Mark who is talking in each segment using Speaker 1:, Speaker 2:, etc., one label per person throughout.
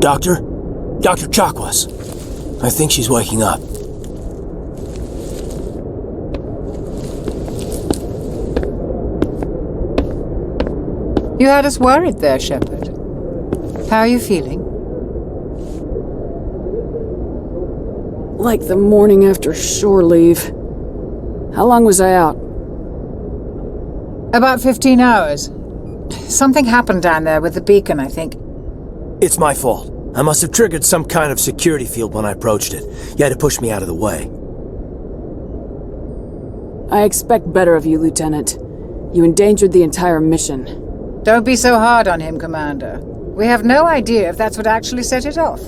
Speaker 1: Doctor? Dr. Chakwas. I think she's waking up.
Speaker 2: You had us worried there, Shepard. How are you feeling?
Speaker 3: Like the morning after shore leave. How long was I out?
Speaker 2: About 15 hours. Something happened down there with the beacon, I think.
Speaker 1: It's my fault. I must have triggered some kind of security field when I approached it. You had to push me out of the way.
Speaker 3: I expect better of you, Lieutenant. You endangered the entire mission.
Speaker 2: Don't be so hard on him, Commander. We have no idea if that's what actually set it off.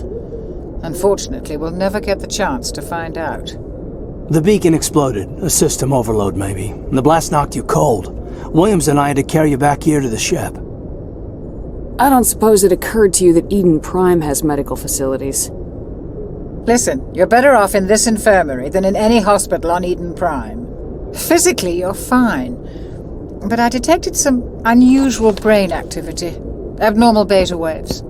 Speaker 2: Unfortunately, we'll never get the chance to find out.
Speaker 4: The beacon exploded. A system overload, maybe. The blast knocked you cold. Williams and I had to carry you back here to the ship.
Speaker 3: I don't suppose it occurred to you that Eden Prime has medical facilities.
Speaker 2: Listen, you're better off in this infirmary than in any hospital on Eden Prime. Physically, you're fine. But I detected some unusual brain activity. Abnormal beta waves.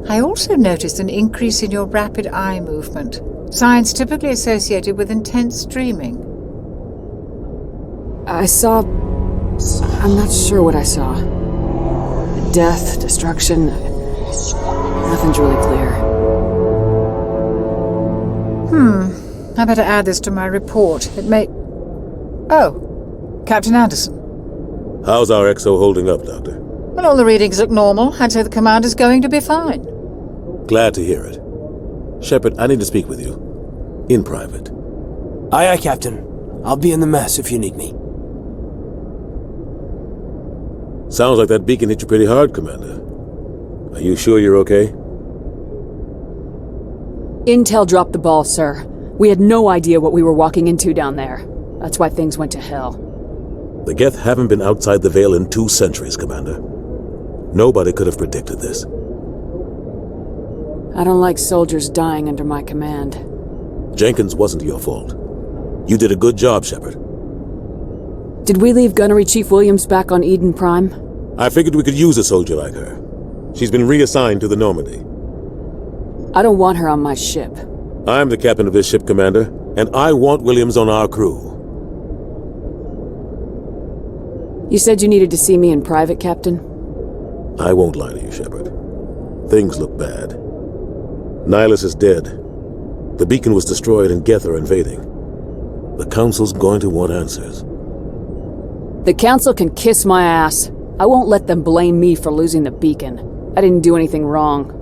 Speaker 2: I also noticed an increase in your rapid eye movement. Signs typically associated with intense dreaming.
Speaker 3: I'm not sure what I saw. Death, destruction... Nothing's really clear.
Speaker 2: I better add this to my report. It may... Oh, Captain Anderson.
Speaker 5: How's our XO holding up, Doctor?
Speaker 2: Well, all the readings look normal. I'd say the commander's going to be fine.
Speaker 5: Glad to hear it. Shepard, I need to speak with you. In private.
Speaker 1: Aye, aye, Captain. I'll be in the mess if you need me.
Speaker 5: Sounds like that beacon hit you pretty hard, Commander. Are you sure you're okay?
Speaker 3: Intel dropped the ball, sir. We had no idea what we were walking into down there. That's why things went to hell.
Speaker 5: The Geth haven't been outside the Veil in 2 centuries, Commander. Nobody could have predicted this.
Speaker 3: I don't like soldiers dying under my command.
Speaker 5: Jenkins wasn't your fault. You did a good job, Shepard.
Speaker 3: Did we leave Gunnery Chief Williams back on Eden Prime?
Speaker 5: I figured we could use a soldier like her. She's been reassigned to the Normandy.
Speaker 3: I don't want her on my ship.
Speaker 5: I'm the captain of this ship, Commander, and I want Williams on our crew.
Speaker 3: You said you needed to see me in private, Captain?
Speaker 5: I won't lie to you, Shepard. Things look bad. Nihilus is dead. The beacon was destroyed and Geth are invading. The Council's going to want answers.
Speaker 3: The Council can kiss my ass. I won't let them blame me for losing the beacon. I didn't do anything wrong.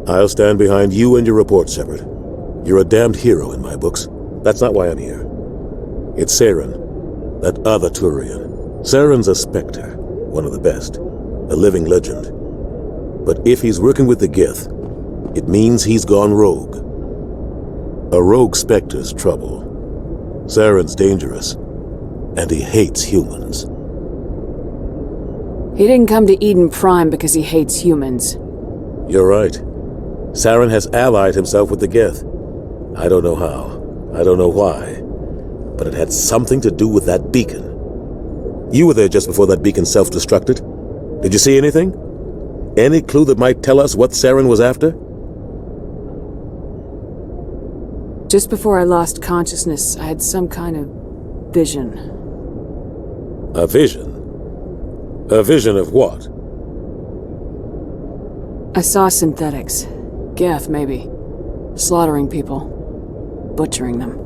Speaker 5: I'll stand behind you and your report, Shepard. You're a damned hero in my books. That's not why I'm here. It's Saren, that other Turian. Saren's a Spectre, one of the best, a living legend. But if he's working with the Geth, it means he's gone rogue. A rogue Spectre's trouble. Saren's dangerous, and he hates humans.
Speaker 3: He didn't come to Eden Prime because he hates humans.
Speaker 5: You're right. Saren has allied himself with the Geth. I don't know how. I don't know why. But it had something to do with that beacon. You were there just before that beacon self-destructed. Did you see anything? Any clue that might tell us what Saren was after?
Speaker 3: Just before I lost consciousness, I had some kind of vision.
Speaker 5: A vision? A vision of what?
Speaker 3: I saw synthetics. Geth, maybe. Slaughtering people. Butchering them.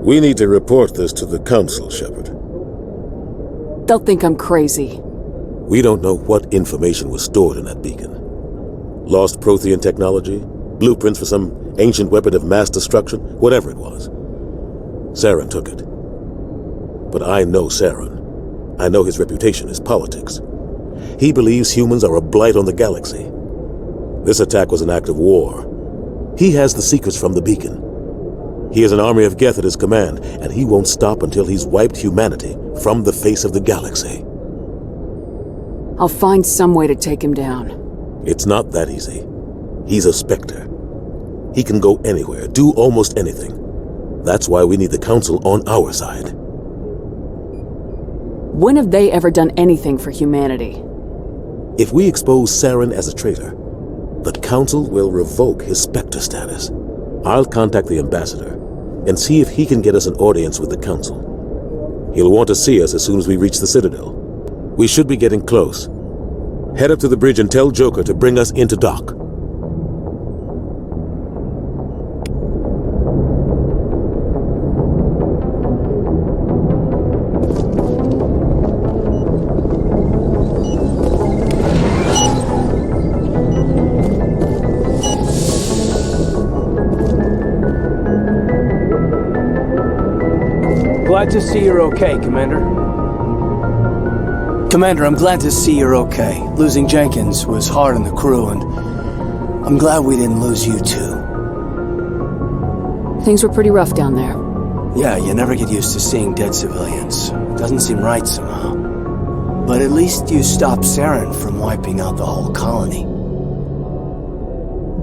Speaker 5: We need to report this to the Council, Shepard.
Speaker 3: They'll think I'm crazy.
Speaker 5: We don't know what information was stored in that beacon. Lost Prothean technology? Blueprints for some ancient weapon of mass destruction? Whatever it was. Saren took it. But I know Saren. I know his reputation is politics. He believes humans are a blight on the galaxy. This attack was an act of war. He has the secrets from the beacon. He has an army of Geth at his command, and he won't stop until he's wiped humanity from the face of the galaxy.
Speaker 3: I'll find some way to take him down.
Speaker 5: It's not that easy. He's a Spectre. He can go anywhere, do almost anything. That's why we need the Council on our side.
Speaker 3: When have they ever done anything for humanity?
Speaker 5: If we expose Saren as a traitor, the Council will revoke his Spectre status. I'll contact the Ambassador and see if he can get us an audience with the Council. He'll want to see us as soon as we reach the Citadel. We should be getting close. Head up to the bridge and tell Joker to bring us into dock.
Speaker 4: Glad to see you're okay, Commander. Commander, I'm glad to see you're okay. Losing Jenkins was hard on the crew, and I'm glad we didn't lose you too.
Speaker 3: Things were pretty rough down there.
Speaker 4: Yeah, you never get used to seeing dead civilians. It doesn't seem right somehow. But at least you stopped Saren from wiping out the whole colony.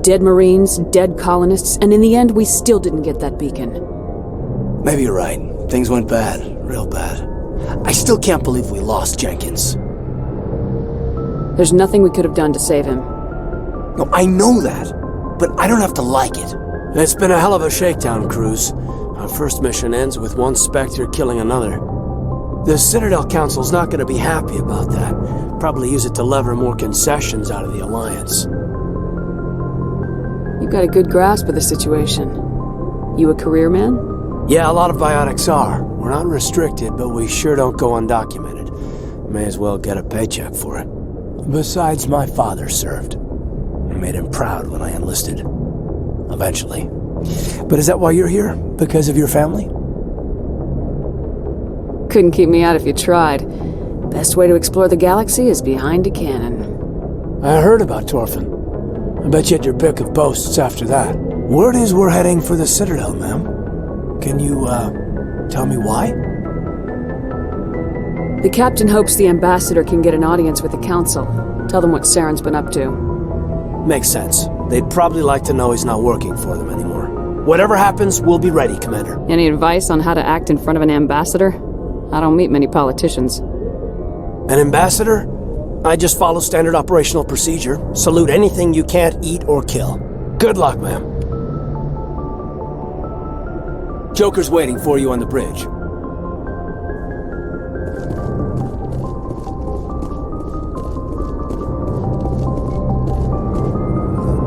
Speaker 3: Dead Marines, dead colonists, and in the end, we still didn't get that beacon.
Speaker 4: Maybe you're right. Things went bad. Real bad. I still can't believe we lost Jenkins.
Speaker 3: There's nothing we could have done to save him.
Speaker 4: No, I know that. But I don't have to like it.
Speaker 1: It's been a hell of a shakedown, Cruz. Our first mission ends with one Spectre killing another. The Citadel Council's not going to be happy about that. Probably use it to lever more concessions out of the Alliance.
Speaker 3: You've got a good grasp of the situation. You a career man?
Speaker 1: Yeah, a lot of biotics are. We're not restricted, but we sure don't go undocumented. May as well get a paycheck for it. Besides, my father served. I made him proud when I enlisted. Eventually. But is that why you're here? Because of your family?
Speaker 3: Couldn't keep me out if you tried. Best way to explore the galaxy is behind a cannon.
Speaker 1: I heard about Torfin. I bet you had your pick of boasts after that. Word is we're heading for the Citadel, ma'am. Can you, tell me why?
Speaker 3: The captain hopes the ambassador can get an audience with the council. Tell them what Saren's been up to.
Speaker 1: Makes sense. They'd probably like to know he's not working for them anymore. Whatever happens, we'll be ready, Commander.
Speaker 3: Any advice on how to act in front of an ambassador? I don't meet many politicians.
Speaker 1: An ambassador? I just follow standard operational procedure. Salute anything you can't eat or kill. Good luck, ma'am. Joker's waiting for you on the bridge.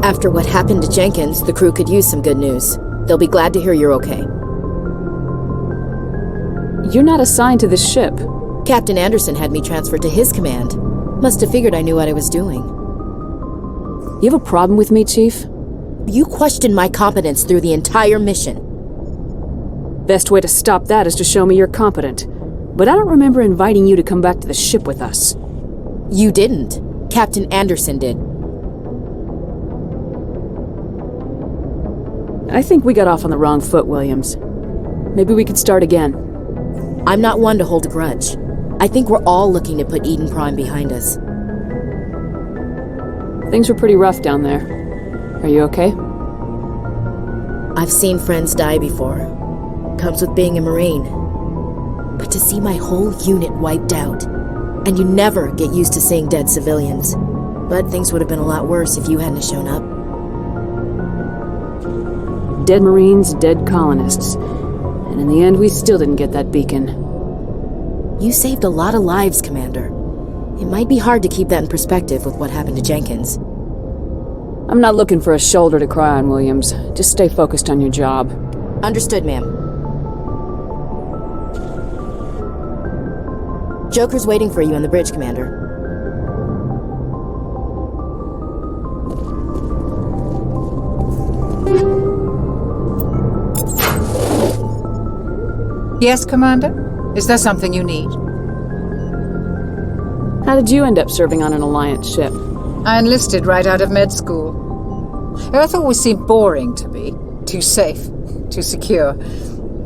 Speaker 6: After what happened to Jenkins, the crew could use some good news. They'll be glad to hear you're okay.
Speaker 3: You're not assigned to this ship.
Speaker 6: Captain Anderson had me transferred to his command. Must have figured I knew what I was doing.
Speaker 3: You have a problem with me, Chief?
Speaker 6: You questioned my competence through the entire mission.
Speaker 3: Best way to stop that is to show me you're competent. But I don't remember inviting you to come back to the ship with us.
Speaker 6: You didn't. Captain Anderson did.
Speaker 3: I think we got off on the wrong foot, Williams. Maybe we could start again.
Speaker 6: I'm not one to hold a grudge. I think we're all looking to put Eden Prime behind us.
Speaker 3: Things were pretty rough down there. Are you okay?
Speaker 6: I've seen friends die before. Comes with being a Marine. But to see my whole unit wiped out, and you never get used to seeing dead civilians. But things would have been a lot worse if you hadn't shown up.
Speaker 3: Dead Marines, dead colonists. And in the end, we still didn't get that beacon.
Speaker 6: You saved a lot of lives, Commander. It might be hard to keep that in perspective with what happened to Jenkins.
Speaker 3: I'm not looking for a shoulder to cry on, Williams. Just stay focused on your job.
Speaker 6: Understood, ma'am. Joker's waiting for you on the bridge, Commander.
Speaker 2: Yes, Commander? Is there something you need?
Speaker 3: How did you end up serving on an Alliance ship?
Speaker 2: I enlisted right out of med school. Earth always seemed boring to me. Too safe, too secure.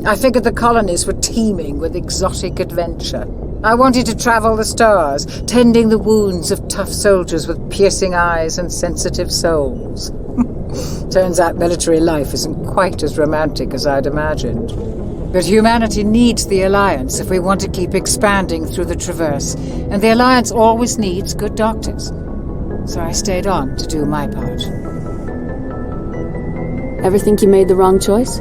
Speaker 2: I figured the colonies were teeming with exotic adventure. I wanted to travel the stars, tending the wounds of tough soldiers with piercing eyes and sensitive souls. Turns out military life isn't quite as romantic as I'd imagined. But humanity needs the Alliance if we want to keep expanding through the Traverse, and the Alliance always needs good doctors. so I stayed on to do my part.
Speaker 3: Ever think you made the wrong choice?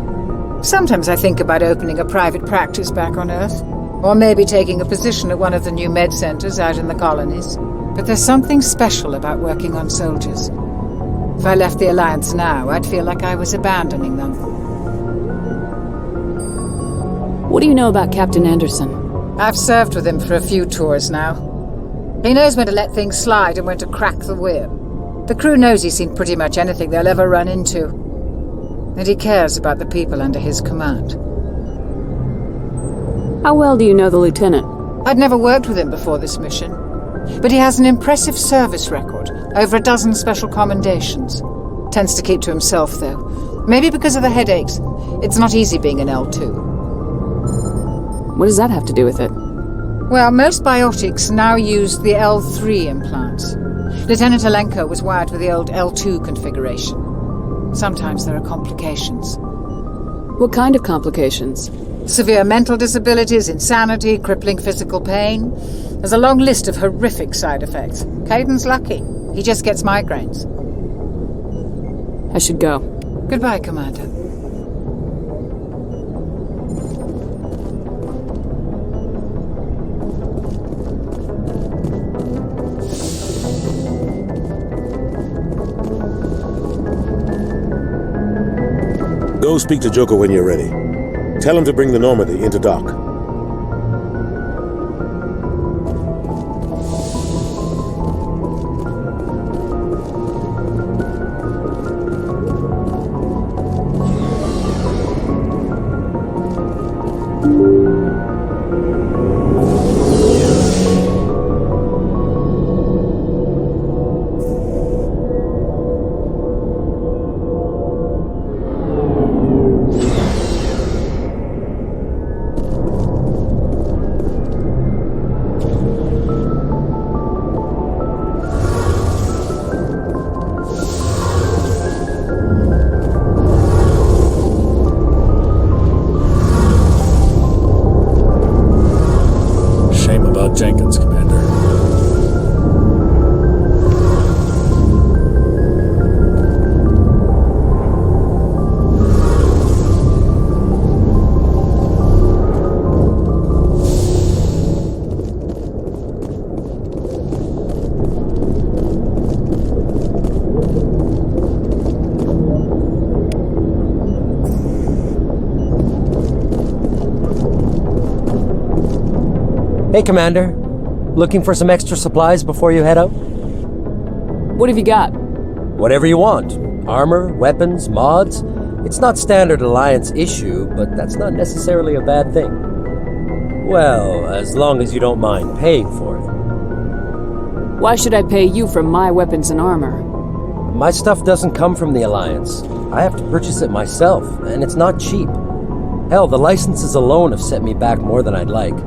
Speaker 2: Sometimes I think about opening a private practice back on Earth, or maybe taking a position at one of the new med centers out in the colonies. But there's something special about working on soldiers. If I left the Alliance now, I'd feel like I was abandoning them.
Speaker 3: What do you know about Captain Anderson?
Speaker 2: I've served with him for a few tours now. He knows when to let things slide and when to crack the whip. The crew knows he's seen pretty much anything they'll ever run into. And he cares about the people under his command.
Speaker 3: How well do you know the Lieutenant?
Speaker 2: I'd never worked with him before this mission. But he has an impressive service record, over a dozen special commendations. Tends to keep to himself, though. Maybe because of the headaches. It's not easy being an L2.
Speaker 3: What does that have to do with it?
Speaker 2: Well, most biotics now use the L3 implants. Lieutenant Alenko was wired with the old L2 configuration. Sometimes there are complications.
Speaker 3: What kind of complications?
Speaker 2: Severe mental disabilities, insanity, crippling physical pain. There's a long list of horrific side effects. Kaidan's lucky. He just gets migraines.
Speaker 3: I should go.
Speaker 2: Goodbye, Commander.
Speaker 5: Go speak to Joker when you're ready. Tell him to bring the Normandy into dock.
Speaker 7: Jenkins, Commander.
Speaker 8: Hey, Commander. Looking for some extra supplies before you head out?
Speaker 3: What have you got?
Speaker 8: Whatever you want. Armor, weapons, mods. It's not standard Alliance issue, but that's not necessarily a bad thing. Well, as long as you don't mind paying for it.
Speaker 3: Why should I pay you for my weapons and armor?
Speaker 8: My stuff doesn't come from the Alliance. I have to purchase it myself, and it's not cheap. Hell, the licenses alone have set me back more than I'd like.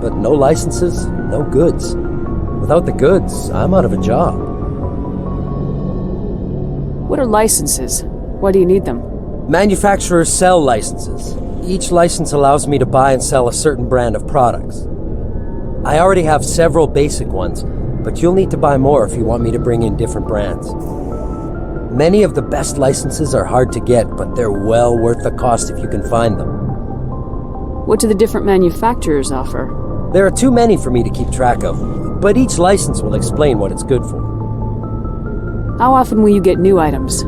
Speaker 8: But no licenses, no goods. Without the goods, I'm out of a job.
Speaker 3: What are licenses? Why do you need them?
Speaker 8: Manufacturers sell licenses. Each license allows me to buy and sell a certain brand of products. I already have several basic ones, but you'll need to buy more if you want me to bring in different brands. Many of the best licenses are hard to get, but they're well worth the cost if you can find them.
Speaker 3: What do the different manufacturers offer?
Speaker 8: There are too many for me to keep track of, but each license will explain what it's good for.
Speaker 3: How often will you get new items?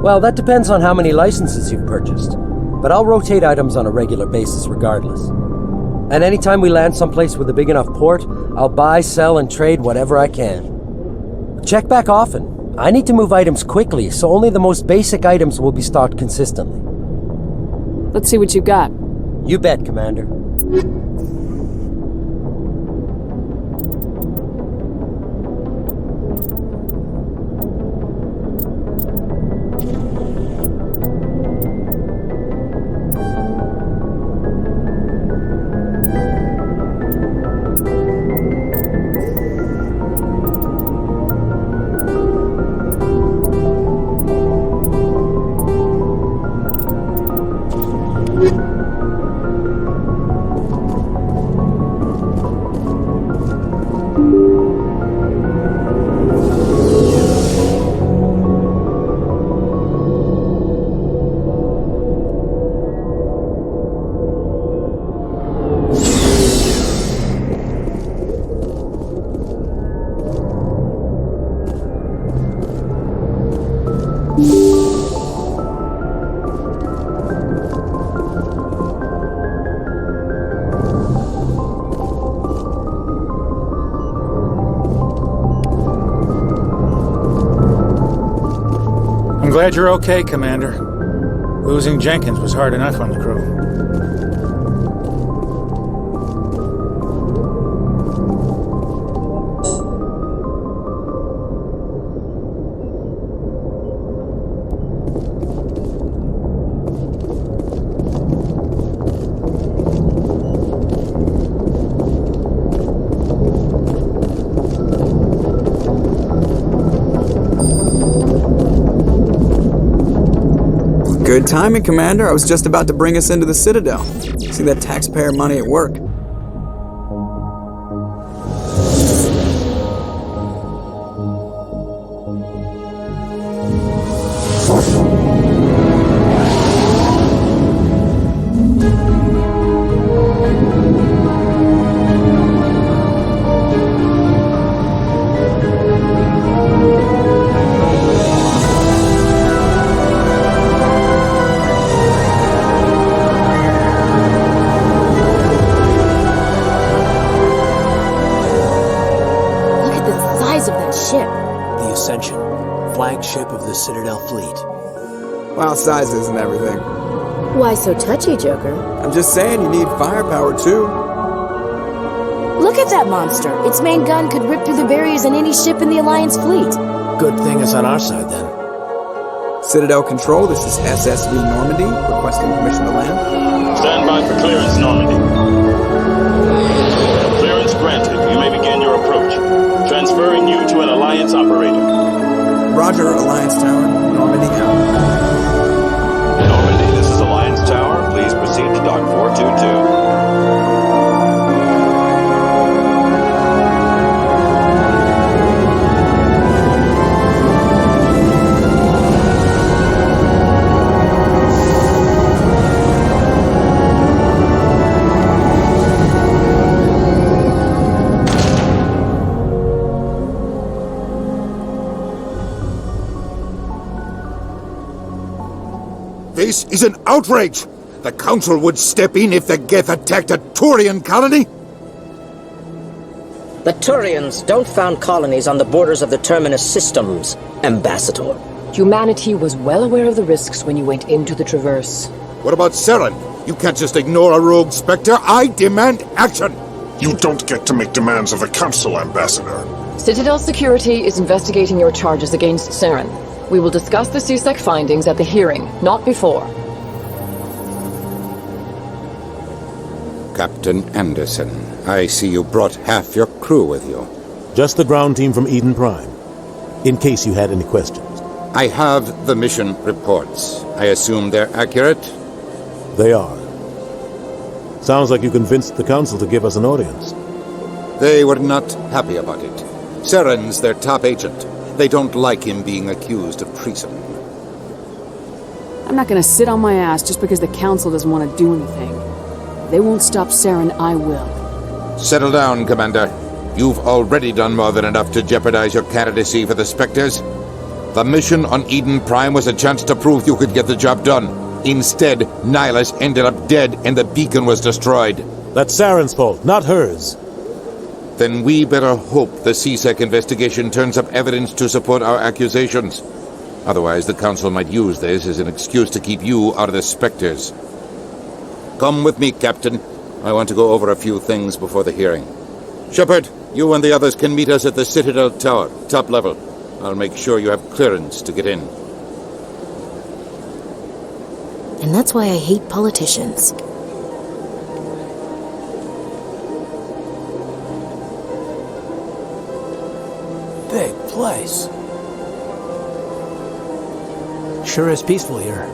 Speaker 8: Well, that depends on how many licenses you've purchased, but I'll rotate items on a regular basis regardless. And anytime we land someplace with a big enough port, I'll buy, sell, and trade whatever I can. Check back often. I need to move items quickly, so only the most basic items will be stocked consistently.
Speaker 3: Let's see what you've got.
Speaker 8: You bet, Commander.
Speaker 7: glad you're okay, Commander. Losing Jenkins was hard enough on the crew.
Speaker 9: Good timing, Commander. I was just about to bring us into the Citadel. See that taxpayer money at work.
Speaker 1: Flagship of the Citadel fleet.
Speaker 9: Well, sizes and everything.
Speaker 6: Why so touchy, Joker?
Speaker 9: I'm just saying you need firepower too.
Speaker 6: Look at that monster. Its main gun could rip through the barriers in any ship in the Alliance fleet.
Speaker 1: Good thing it's on our side then.
Speaker 9: Citadel Control, this is SSV Normandy, requesting permission to land.
Speaker 10: Stand by for clearance, Normandy. Clearance granted. You may begin your approach. Transferring you to an Alliance operator.
Speaker 9: Roger, Alliance Tower. Normandy out.
Speaker 10: Normandy, this is Alliance Tower. Please proceed to Dock 422.
Speaker 11: This is an outrage! The Council would step in if the Geth attacked a Turian colony?
Speaker 12: The Turians don't found colonies on the borders of the Terminus systems, Ambassador.
Speaker 13: Humanity was well aware of the risks when you went into the Traverse.
Speaker 11: What about Saren? You can't just ignore a rogue Spectre. I demand action!
Speaker 14: You don't get to make demands of the Council, Ambassador.
Speaker 13: Citadel Security is investigating your charges against Saren. We will discuss the CSEC findings at the hearing, not before.
Speaker 15: Captain Anderson, I see you brought half your crew with you.
Speaker 5: Just the ground team from Eden Prime, in case you had any questions.
Speaker 15: I have the mission reports. I assume they're accurate?
Speaker 5: They are. Sounds like you convinced the Council to give us an audience.
Speaker 15: They were not happy about it. Saren's their top agent. They don't like him being accused of treason.
Speaker 3: I'm not gonna sit on my ass just because the Council doesn't want to do anything. If they won't stop Saren, I will.
Speaker 15: Settle down, Commander. You've already done more than enough to jeopardize your candidacy for the Spectres. The mission on Eden Prime was a chance to prove you could get the job done. Instead, Nihilus ended up dead and the beacon was destroyed.
Speaker 5: That's Saren's fault, not hers.
Speaker 15: Then we better hope the CSEC investigation turns up evidence to support our accusations. Otherwise, the Council might use this as an excuse to keep you out of the Spectres. Come with me, Captain. I want to go over a few things before the hearing. Shepard, you and the others can meet us at the Citadel Tower, top level. I'll make sure you have clearance to get in.
Speaker 6: And that's why I hate politicians.
Speaker 1: Big place. Sure is peaceful here.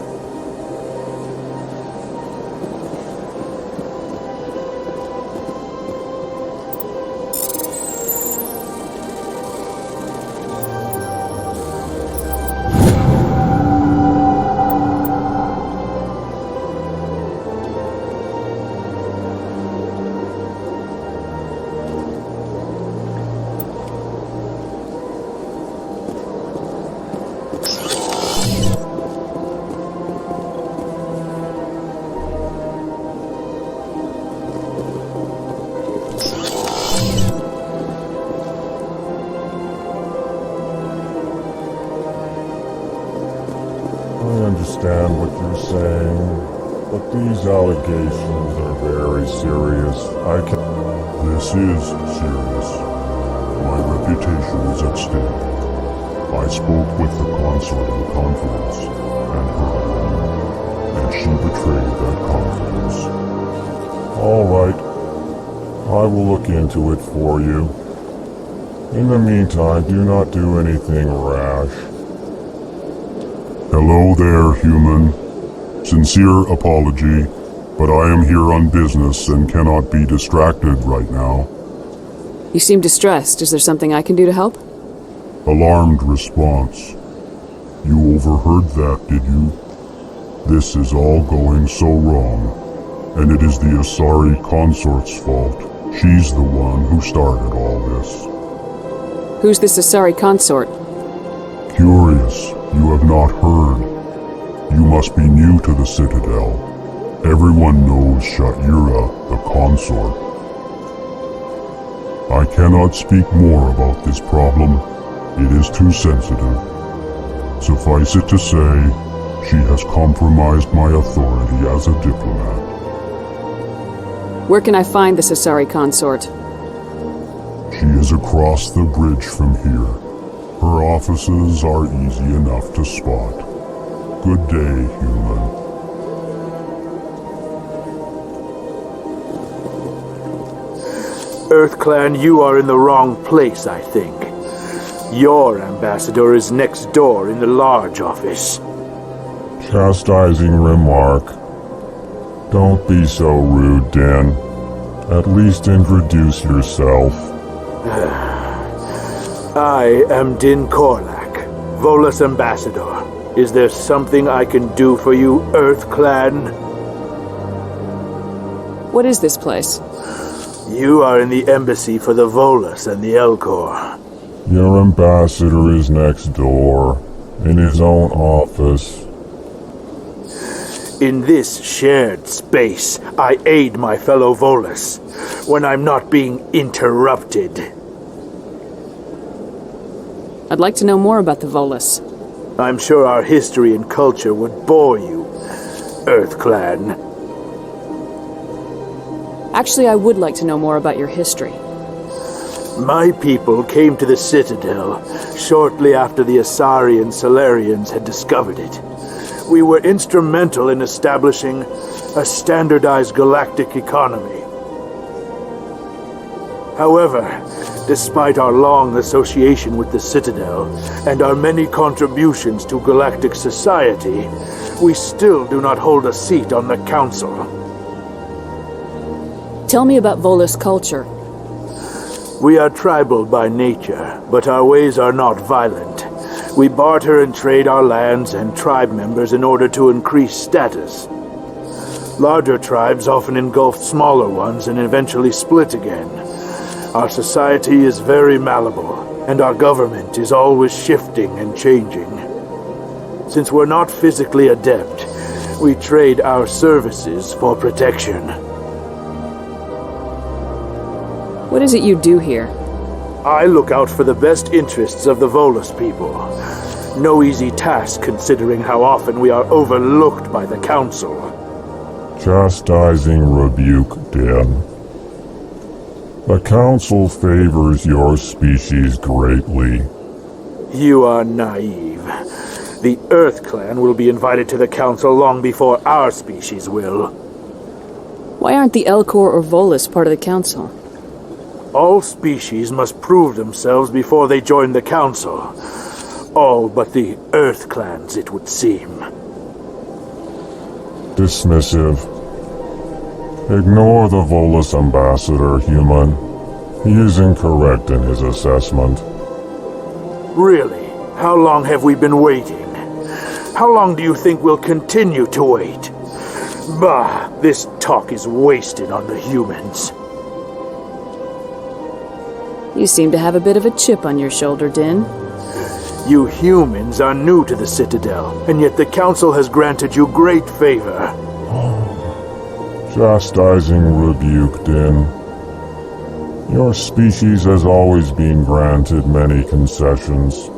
Speaker 16: understand what you're saying, but these allegations are very serious. This is serious. My reputation is at stake. I spoke with the consort in confidence, and her alone, and she betrayed that confidence. All right. I will look into it for you. In the meantime, do not do anything rash. Hello there, human. Sincere apology, but I am here on business and cannot be distracted right now.
Speaker 3: You seem distressed. Is there something I can do to help?
Speaker 16: Alarmed response. You overheard that, did you? This is all going so wrong, and it is the Asari Consort's fault. She's the one who started all this.
Speaker 3: Who's this Asari Consort?
Speaker 16: Curious, you have not heard. You must be new to the Citadel. Everyone knows Sha'ira, the consort. I cannot speak more about this problem. It is too sensitive. Suffice it to say, she has compromised my authority as a diplomat.
Speaker 3: Where can I find this Asari Consort?
Speaker 16: She is across the bridge from here. Her offices are easy enough to spot. Good day, human.
Speaker 1: EarthClan, you are in the wrong place, I think. Your ambassador is next door in the large office.
Speaker 16: Chastising remark. Don't be so rude, Din. At least introduce yourself.
Speaker 1: I am Din Korlack, Volus Ambassador. Is there something I can do for you, EarthClan?
Speaker 3: What is this place?
Speaker 1: You are in the embassy for the Volus and the Elcor.
Speaker 16: Your ambassador is next door, in his own office.
Speaker 1: In this shared space, I aid my fellow Volus when I'm not being interrupted.
Speaker 3: I'd like to know more about the Volus.
Speaker 1: I'm sure our history and culture would bore you, EarthClan.
Speaker 3: Actually, I would like to know more about your history.
Speaker 1: My people came to the Citadel shortly after the Asari and Salarians had discovered it. We were instrumental in establishing a standardized galactic economy. However, despite our long association with the Citadel and our many contributions to galactic society, we still do not hold a seat on the Council.
Speaker 3: Tell me about Volus culture.
Speaker 1: We are tribal by nature, but our ways are not violent. We barter and trade our lands and tribe members in order to increase status. Larger tribes often engulf smaller ones and eventually split again. Our society is very malleable, and our government is always shifting and changing. Since we're not physically adept, we trade our services for protection.
Speaker 3: What is it you do here?
Speaker 1: I look out for the best interests of the Volus people. No easy task considering how often we are overlooked by the Council.
Speaker 16: Chastising rebuke, Din. The Council favors your species greatly.
Speaker 1: You are naive. The EarthClan will be invited to the Council long before our species will.
Speaker 3: Why aren't the Elcor or Volus part of the Council?
Speaker 1: All species must prove themselves before they join the Council. All but the EarthClans, it would seem.
Speaker 16: Dismissive. Ignore the Volus ambassador, human. He is incorrect in his assessment.
Speaker 1: Really? How long have we been waiting? How long do you think we'll continue to wait? Bah, this talk is wasted on the humans.
Speaker 3: You seem to have a bit of a chip on your shoulder, Din.
Speaker 1: You humans are new to the Citadel, and yet the Council has granted you great favor.
Speaker 16: Chastising rebuke, Din. Your species has always been granted many concessions.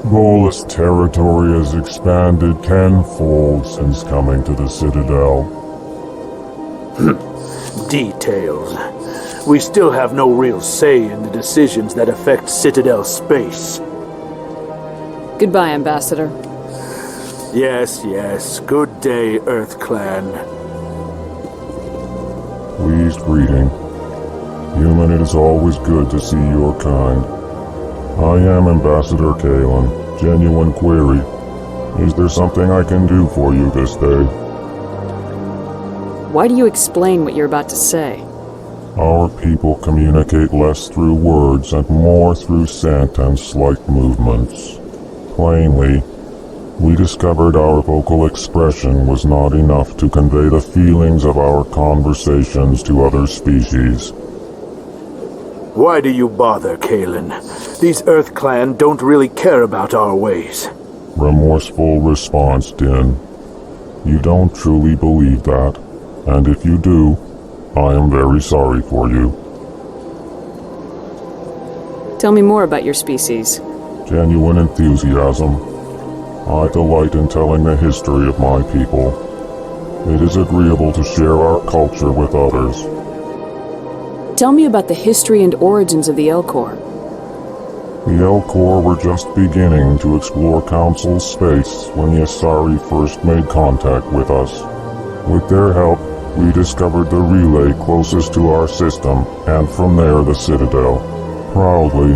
Speaker 16: Volus territory has expanded tenfold since coming to the Citadel.
Speaker 17: Details. We still have no real say in the decisions that affect Citadel space.
Speaker 3: Goodbye, Ambassador.
Speaker 17: Yes, yes. Good day, Earth Clan.
Speaker 16: Pleased greeting. Human, it is always good to see your kind. I am Ambassador Kaidan. Genuine query. Is there something I can do for you this day?
Speaker 3: Why do you explain what you're about to say?
Speaker 16: Our people communicate less through words and more through scent and slight movements. Plainly, we discovered our vocal expression was not enough to convey the feelings of our conversations to other species.
Speaker 17: Why do you bother, Kaidan? These Earth Clan don't really care about our ways.
Speaker 16: Remorseful response, Din. You don't truly believe that, and if you do, I am very sorry for you.
Speaker 3: Tell me more about your species.
Speaker 16: Genuine enthusiasm. I delight in telling the history of my people. It is agreeable to share our culture with others.
Speaker 3: Tell me about the history and origins of the Elcor.
Speaker 16: The Elcor were just beginning to explore Council space when the Asari first made contact with us. With their help, we discovered the relay closest to our system, and from there the Citadel. Proudly,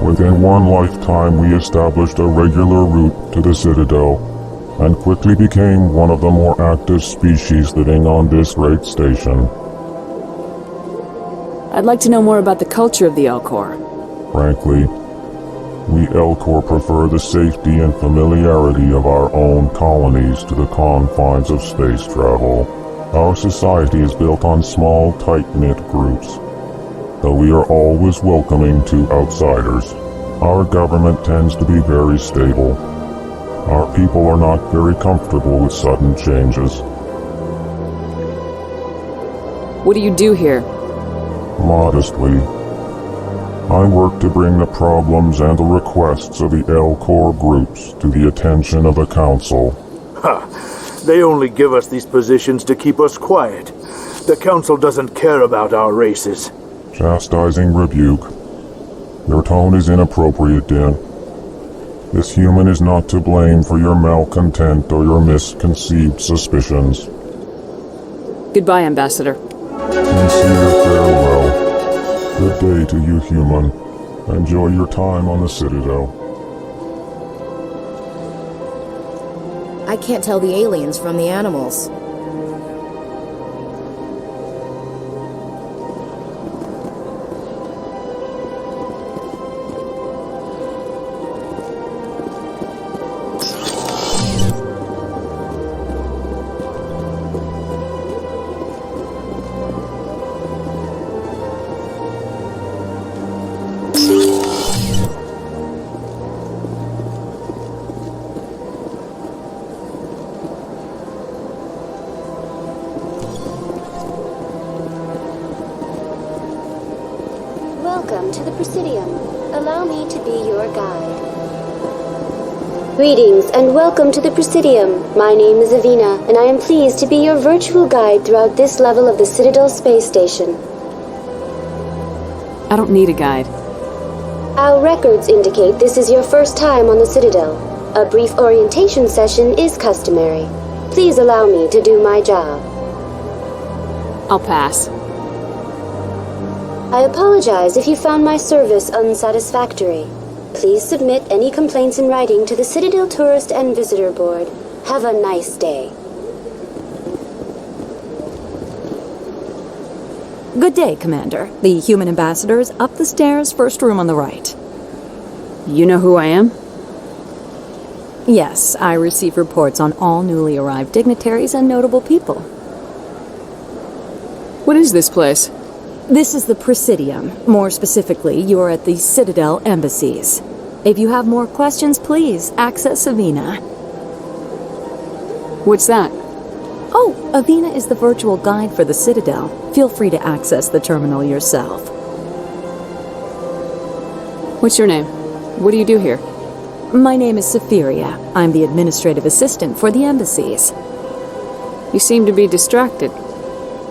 Speaker 16: within one lifetime we established a regular route to the Citadel, and quickly became one of the more active species living on this great station.
Speaker 3: I'd like to know more about the culture of the Elcor.
Speaker 16: Frankly, we Elcor prefer the safety and familiarity of our own colonies to the confines of space travel. Our society is built on small, tight-knit groups. Though we are always welcoming to outsiders, our government tends to be very stable. Our people are not very comfortable with sudden changes.
Speaker 3: What do you do here?
Speaker 16: Modestly, I work to bring the problems and the requests of the Elcor groups to the attention of the Council.
Speaker 17: Ha! They only give us these positions to keep us quiet. The Council doesn't care about our races.
Speaker 16: Chastising rebuke. Your tone is inappropriate, Din. This human is not to blame for your malcontent or your misconceived suspicions.
Speaker 3: Goodbye, Ambassador.
Speaker 16: Sincere farewell. Good day to you, human. Enjoy your time on the Citadel.
Speaker 6: I can't tell the aliens from the animals.
Speaker 18: Welcome to the Presidium. Allow me to be your guide. Greetings and welcome to the Presidium. My name is Avina, and I am pleased to be your virtual guide throughout this level of the Citadel space station.
Speaker 3: I don't need a guide.
Speaker 18: Our records indicate this is your first time on the Citadel. A brief orientation session is customary. Please allow me to do my job.
Speaker 3: I'll pass.
Speaker 18: I apologize if you found my service unsatisfactory. Please submit any complaints in writing to the Citadel Tourist and Visitor Board. Have a nice day.
Speaker 19: Good day, Commander. The human ambassador is up the stairs, first room on the right.
Speaker 3: You know who I am?
Speaker 19: Yes, I receive reports on all newly arrived dignitaries and notable people.
Speaker 3: What is this place?
Speaker 19: This is the Presidium. More specifically, you are at the Citadel embassies. If you have more questions, please access Avina.
Speaker 3: What's that?
Speaker 19: Oh, Avina is the virtual guide for the Citadel. Feel free to access the terminal yourself.
Speaker 3: What's your name? What do you do here?
Speaker 19: My name is Safiria. I'm the administrative assistant for the embassies.
Speaker 3: You seem to be distracted.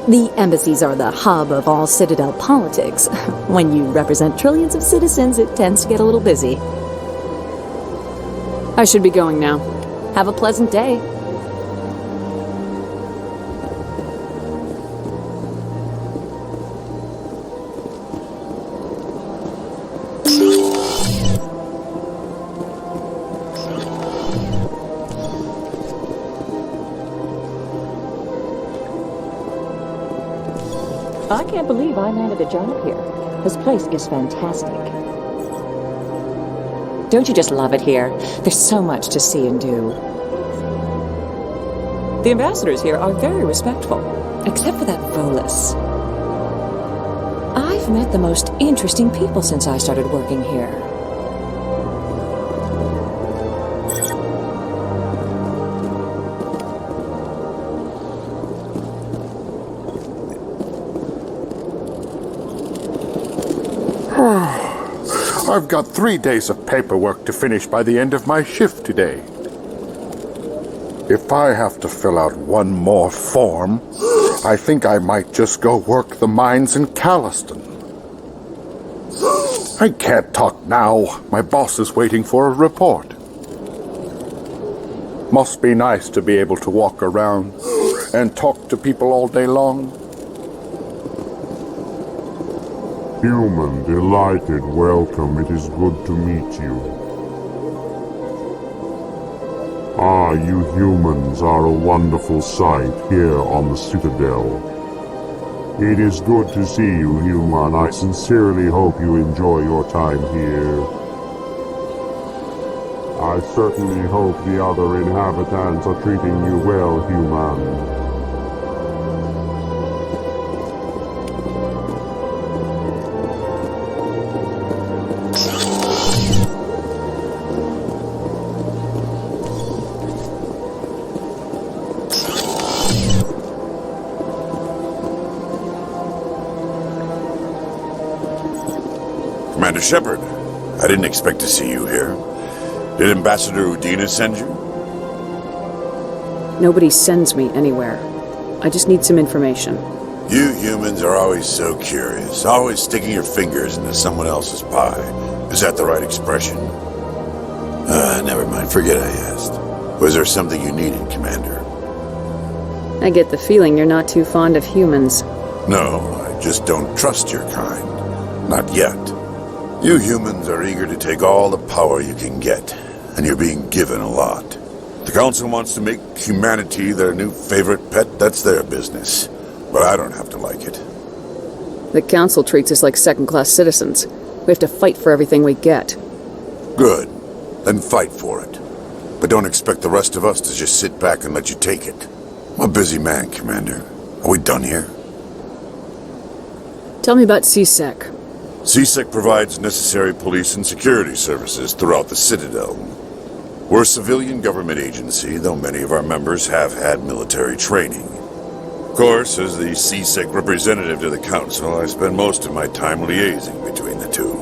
Speaker 19: The embassies are the hub of all Citadel politics. When you represent trillions of citizens, it tends to get a little busy.
Speaker 3: I should be going now.
Speaker 19: Have a pleasant day.
Speaker 20: I can't believe I landed a job here. This place is fantastic. Don't you just love it here? There's so much to see and do. The ambassadors here are very respectful, except for that volus. I've met the most interesting people since I started working here.
Speaker 14: I've got 3 days of paperwork to finish by the end of my shift today. If I have to fill out one more form, I think I might just go work the mines in Calliston. I can't talk now. My boss is waiting for a report. Must be nice to be able to walk around and talk to people all day long.
Speaker 16: Human, delighted, welcome. It is good to meet you. Ah, you humans are a wonderful sight here on the Citadel. It is good to see you, human. I sincerely hope you enjoy your time here. I certainly hope the other inhabitants are treating you well, human.
Speaker 21: Commander Shepard, I didn't expect to see you here. Did Ambassador Udina send you?
Speaker 3: Nobody sends me anywhere. I just need some information.
Speaker 21: You humans are always so curious, always sticking your fingers into someone else's pie. Is that the right expression? Never mind, forget I asked. Was there something you needed, Commander?
Speaker 3: I get the feeling you're not too fond of humans.
Speaker 21: No, I just don't trust your kind. Not yet. You humans are eager to take all the power you can get, and you're being given a lot. The Council wants to make humanity their new favorite pet, that's their business. But I don't have to like it.
Speaker 3: The Council treats us like second-class citizens. We have to fight for everything we get.
Speaker 21: Good. Then fight for it. But don't expect the rest of us to just sit back and let you take it. I'm a busy man, Commander. Are we done here?
Speaker 3: Tell me about CSEC.
Speaker 21: CSEC provides necessary police and security services throughout the Citadel. We're a civilian government agency, though many of our members have had military training. Of course, as the CSEC representative to the Council, I spend most of my time liaising between the two.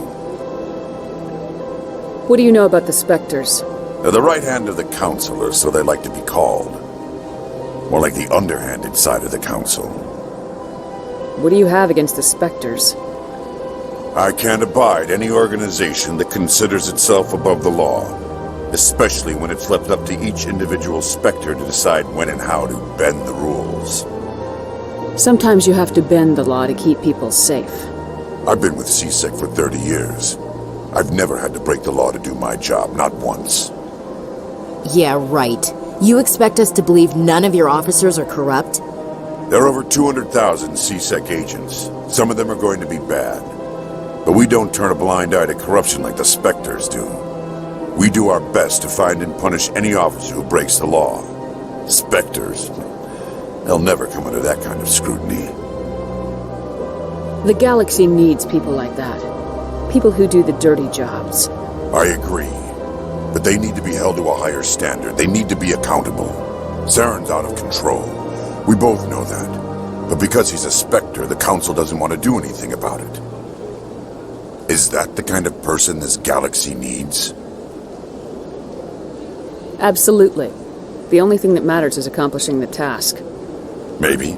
Speaker 3: What do you know about the Spectres?
Speaker 21: They're the right hand of the Council, or so they like to be called. More like the underhanded side of the Council.
Speaker 3: What do you have against the Spectres?
Speaker 21: I can't abide any organization that considers itself above the law, especially when it's left up to each individual Spectre to decide when and how to bend the rules.
Speaker 3: Sometimes you have to bend the law to keep people safe.
Speaker 21: I've been with CSEC for 30 years. I've never had to break the law to do my job, not once.
Speaker 6: Yeah, right. You expect us to believe none of your officers are corrupt?
Speaker 21: There are over 200,000 CSEC agents. Some of them are going to be bad. But we don't turn a blind eye to corruption like the Spectres do. We do our best to find and punish any officer who breaks the law. Spectres, they'll never come under that kind of scrutiny.
Speaker 3: The galaxy needs people like that. People who do the dirty jobs.
Speaker 21: I agree. But they need to be held to a higher standard. They need to be accountable. Saren's out of control. We both know that. But because he's a Spectre, the Council doesn't want to do anything about it. Is that the kind of person this galaxy needs?
Speaker 3: Absolutely. The only thing that matters is accomplishing the task.
Speaker 21: Maybe.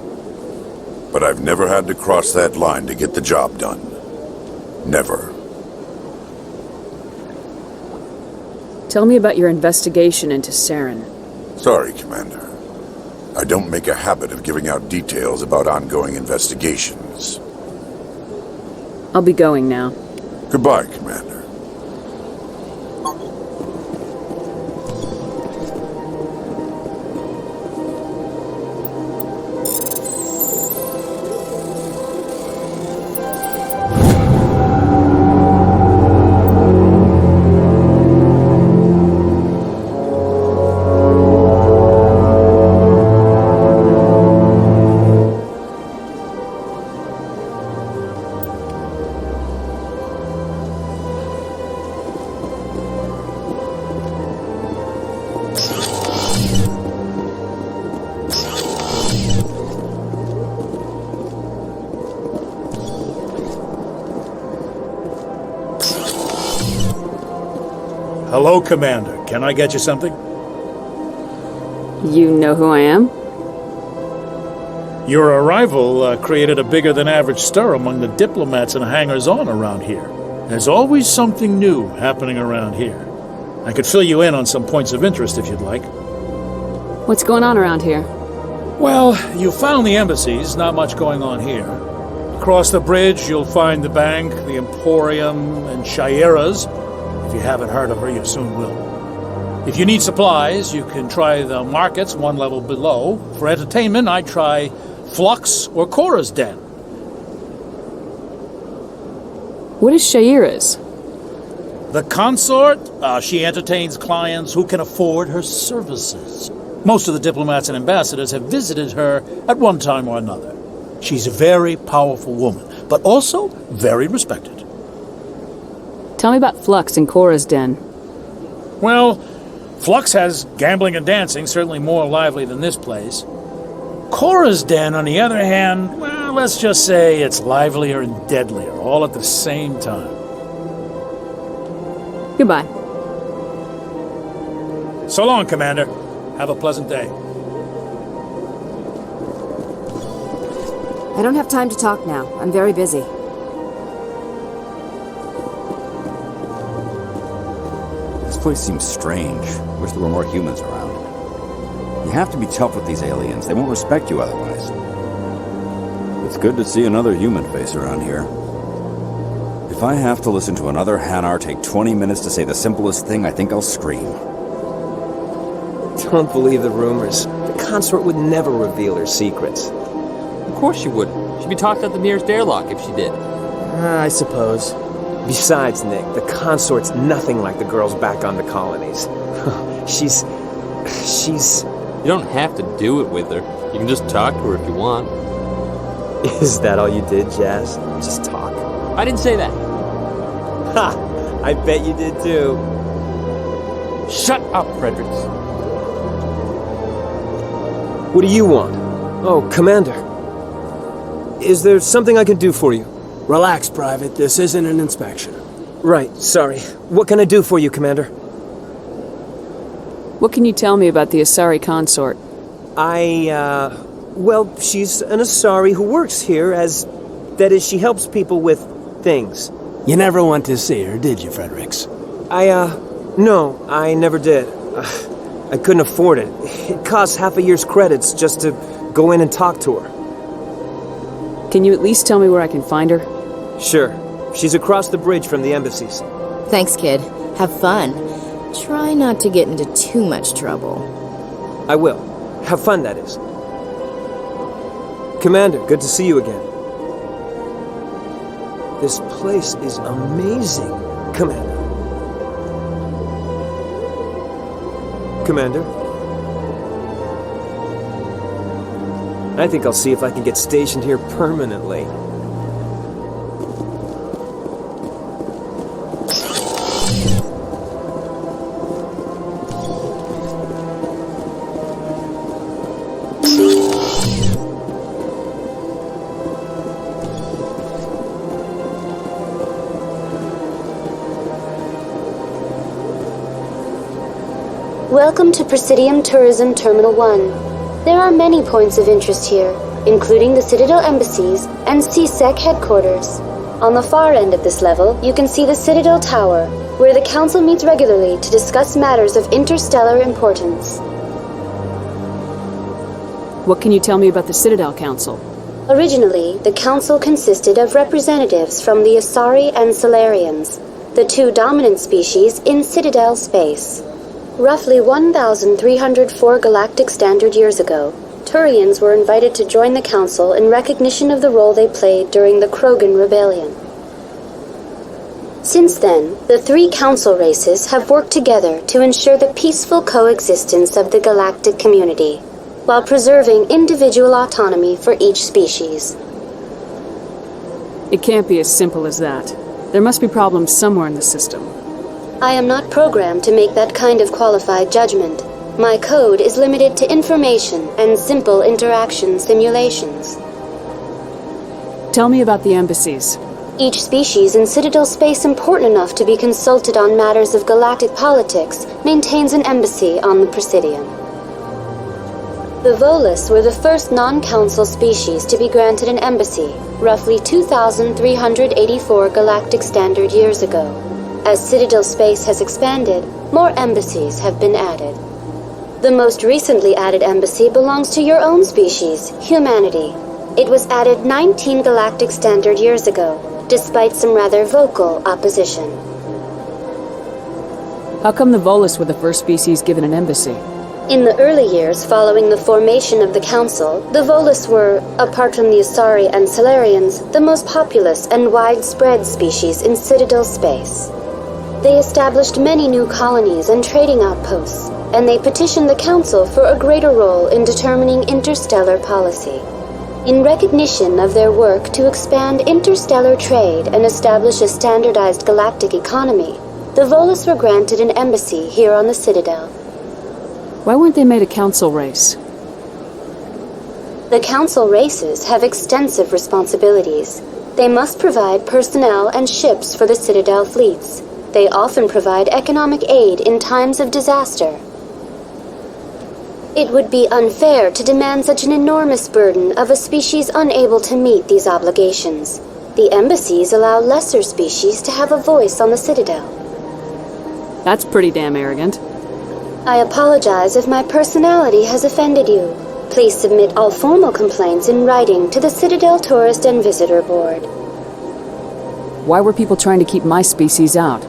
Speaker 21: But I've never had to cross that line to get the job done. Never.
Speaker 3: Tell me about your investigation into Saren.
Speaker 21: Sorry, Commander. I don't make a habit of giving out details about ongoing investigations.
Speaker 3: I'll be going now.
Speaker 21: Goodbye, Commander.
Speaker 7: Hello, Commander. Can I get you something?
Speaker 3: You know who I am?
Speaker 7: Your arrival created a bigger-than-average stir among the diplomats and hangers-on around here. There's always something new happening around here. I could fill you in on some points of interest if you'd like.
Speaker 3: What's going on around here?
Speaker 7: Well, you found the embassies, not much going on here. Across the bridge, you'll find the bank, the Emporium, and Shaira's. If you haven't heard of her, you soon will. If you need supplies, you can try the markets one level below. For entertainment, I'd try Flux or Cora's Den.
Speaker 3: What is Shaira's?
Speaker 7: The consort, she entertains clients who can afford her services. Most of the diplomats and ambassadors have visited her at one time or another. She's a very powerful woman, but also very respected.
Speaker 3: Tell me about Flux and Cora's Den.
Speaker 7: Well, Flux has gambling and dancing, certainly more lively than this place. Cora's Den, on the other hand, well, let's just say it's livelier and deadlier, all at the same time.
Speaker 3: Goodbye.
Speaker 7: So long, Commander. Have a pleasant day.
Speaker 4: I don't have time to talk now. I'm very busy.
Speaker 22: This place seems strange. Wish there were more humans around. You have to be tough with these aliens. They won't respect you otherwise. It's good to see another human face around here. If I have to listen to another Hanar take 20 minutes to say the simplest thing, I think I'll scream.
Speaker 23: Don't believe the rumors. The consort would never reveal her secrets.
Speaker 24: Of course she wouldn't. She'd be talked at the nearest airlock if she did.
Speaker 23: I suppose. Besides, Nick, the consort's nothing like the girls back on the colonies. She's...
Speaker 24: You don't have to do it with her. You can just talk to her if you want.
Speaker 23: Is that all you did, Jazz? Just talk?
Speaker 24: I didn't say that.
Speaker 23: Ha! I bet you did too.
Speaker 24: Shut up, Fredericks.
Speaker 23: What do you want? Oh, Commander. Is there something I can do for you?
Speaker 1: Relax, Private. This isn't an inspection.
Speaker 23: Right, sorry. What can I do for you, Commander?
Speaker 3: What can you tell me about the Asari Consort?
Speaker 23: Well, she's an Asari who works here as... That is, she helps people with things.
Speaker 1: You never went to see her, did you, Fredericks?
Speaker 23: No, I never did. I couldn't afford it. It costs half a year's credits just to go in and talk to her.
Speaker 3: Can you at least tell me where I can find her?
Speaker 23: Sure. She's across the bridge from the embassies.
Speaker 6: Thanks, kid. Have fun. Try not to get into too much trouble.
Speaker 23: I will. Have fun, that is. Commander, good to see you again. This place is amazing, Commander. Commander? I think I'll see if I can get stationed here permanently.
Speaker 18: Welcome to Presidium Tourism Terminal 1. There are many points of interest here, including the Citadel embassies and CSEC headquarters. On the far end of this level, you can see the Citadel Tower, where the Council meets regularly to discuss matters of interstellar importance.
Speaker 3: What can you tell me about the Citadel Council?
Speaker 18: Originally, the Council consisted of representatives from the Asari and Salarians, the two dominant species in Citadel space. Roughly 1,304 galactic standard years ago, Turians were invited to join the Council in recognition of the role they played during the Krogan Rebellion. Since then, the three Council races have worked together to ensure the peaceful coexistence of the galactic community, while preserving individual autonomy for each species.
Speaker 3: It can't be as simple as that. There must be problems somewhere in the system.
Speaker 18: I am not programmed to make that kind of qualified judgment. My code is limited to information and simple interaction simulations.
Speaker 3: Tell me about the embassies.
Speaker 18: Each species in Citadel space important enough to be consulted on matters of galactic politics maintains an embassy on the Presidium. The volus were the first non-council species to be granted an embassy, roughly 2,384 galactic standard years ago. As Citadel space has expanded, more embassies have been added. The most recently added embassy belongs to your own species, humanity. It was added 19 galactic standard years ago, despite some rather vocal opposition.
Speaker 3: How come the volus were the first species given an embassy?
Speaker 18: In the early years following the formation of the Council, the volus were, apart from the Asari and Salarians, the most populous and widespread species in Citadel space. They established many new colonies and trading outposts, and they petitioned the Council for a greater role in determining interstellar policy. In recognition of their work to expand interstellar trade and establish a standardized galactic economy, the volus were granted an embassy here on the Citadel.
Speaker 3: Why weren't they made a council race?
Speaker 18: The council races have extensive responsibilities. They must provide personnel and ships for the Citadel fleets. They often provide economic aid in times of disaster. It would be unfair to demand such an enormous burden of a species unable to meet these obligations. The embassies allow lesser species to have a voice on the Citadel.
Speaker 3: That's pretty damn arrogant.
Speaker 18: I apologize if my personality has offended you. Please submit all formal complaints in writing to the Citadel Tourist and Visitor Board.
Speaker 3: Why were people trying to keep my species out?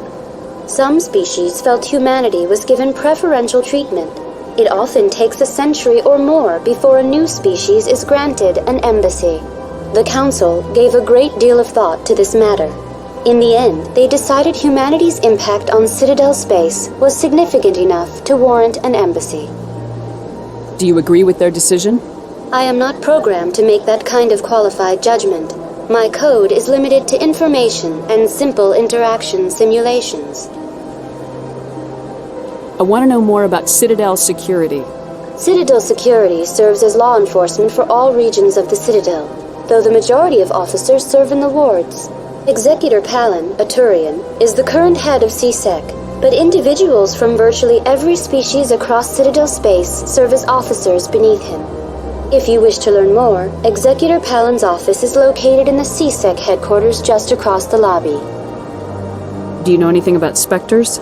Speaker 18: Some species felt humanity was given preferential treatment. It often takes a century or more before a new species is granted an embassy. The Council gave a great deal of thought to this matter. In the end, they decided humanity's impact on Citadel space was significant enough to warrant an embassy.
Speaker 3: Do you agree with their decision?
Speaker 18: I am not programmed to make that kind of qualified judgment. My code is limited to information and simple interaction simulations.
Speaker 3: I want to know more about Citadel security.
Speaker 18: Citadel security serves as law enforcement for all regions of the Citadel, though the majority of officers serve in the wards. Executor Palin, a Turian, is the current head of CSEC, but individuals from virtually every species across Citadel space serve as officers beneath him. If you wish to learn more, Executor Palin's office is located in the CSEC headquarters just across the lobby.
Speaker 3: Do you know anything about Spectres?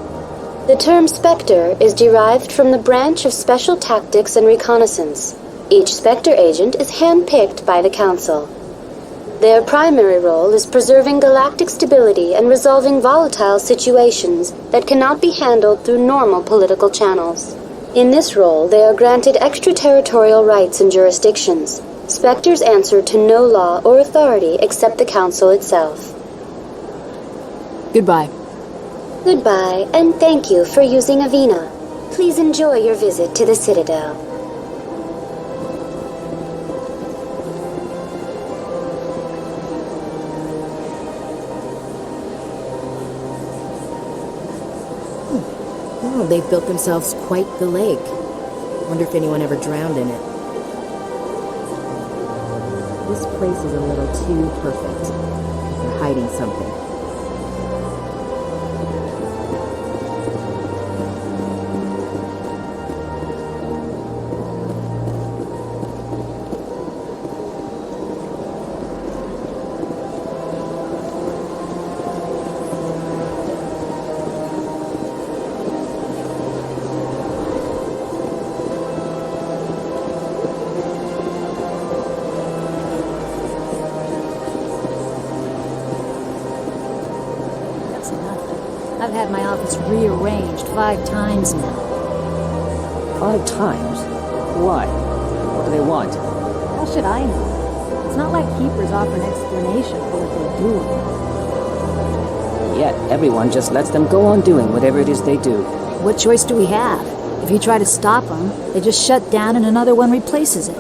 Speaker 18: The term Spectre is derived from the branch of Special Tactics and Reconnaissance. Each Spectre agent is handpicked by the Council. Their primary role is preserving galactic stability and resolving volatile situations that cannot be handled through normal political channels. In this role, they are granted extraterritorial rights and jurisdictions. Spectres answer to no law or authority except the Council itself.
Speaker 3: Goodbye.
Speaker 18: Goodbye, and thank you for using Avina. Please enjoy your visit to the Citadel.
Speaker 6: Oh, they've built themselves quite the lake. Wonder if anyone ever drowned in it. This place is a little too perfect. They're hiding something.
Speaker 2: I've had my office rearranged 5 times now.
Speaker 8: 5 times? Why? What do they want?
Speaker 2: How should I know? It's not like Keepers offer an explanation for what they're doing.
Speaker 8: Yet everyone just lets them go on doing whatever it is they do.
Speaker 2: What choice do we have? If you try to stop them, they just shut down and another one replaces it.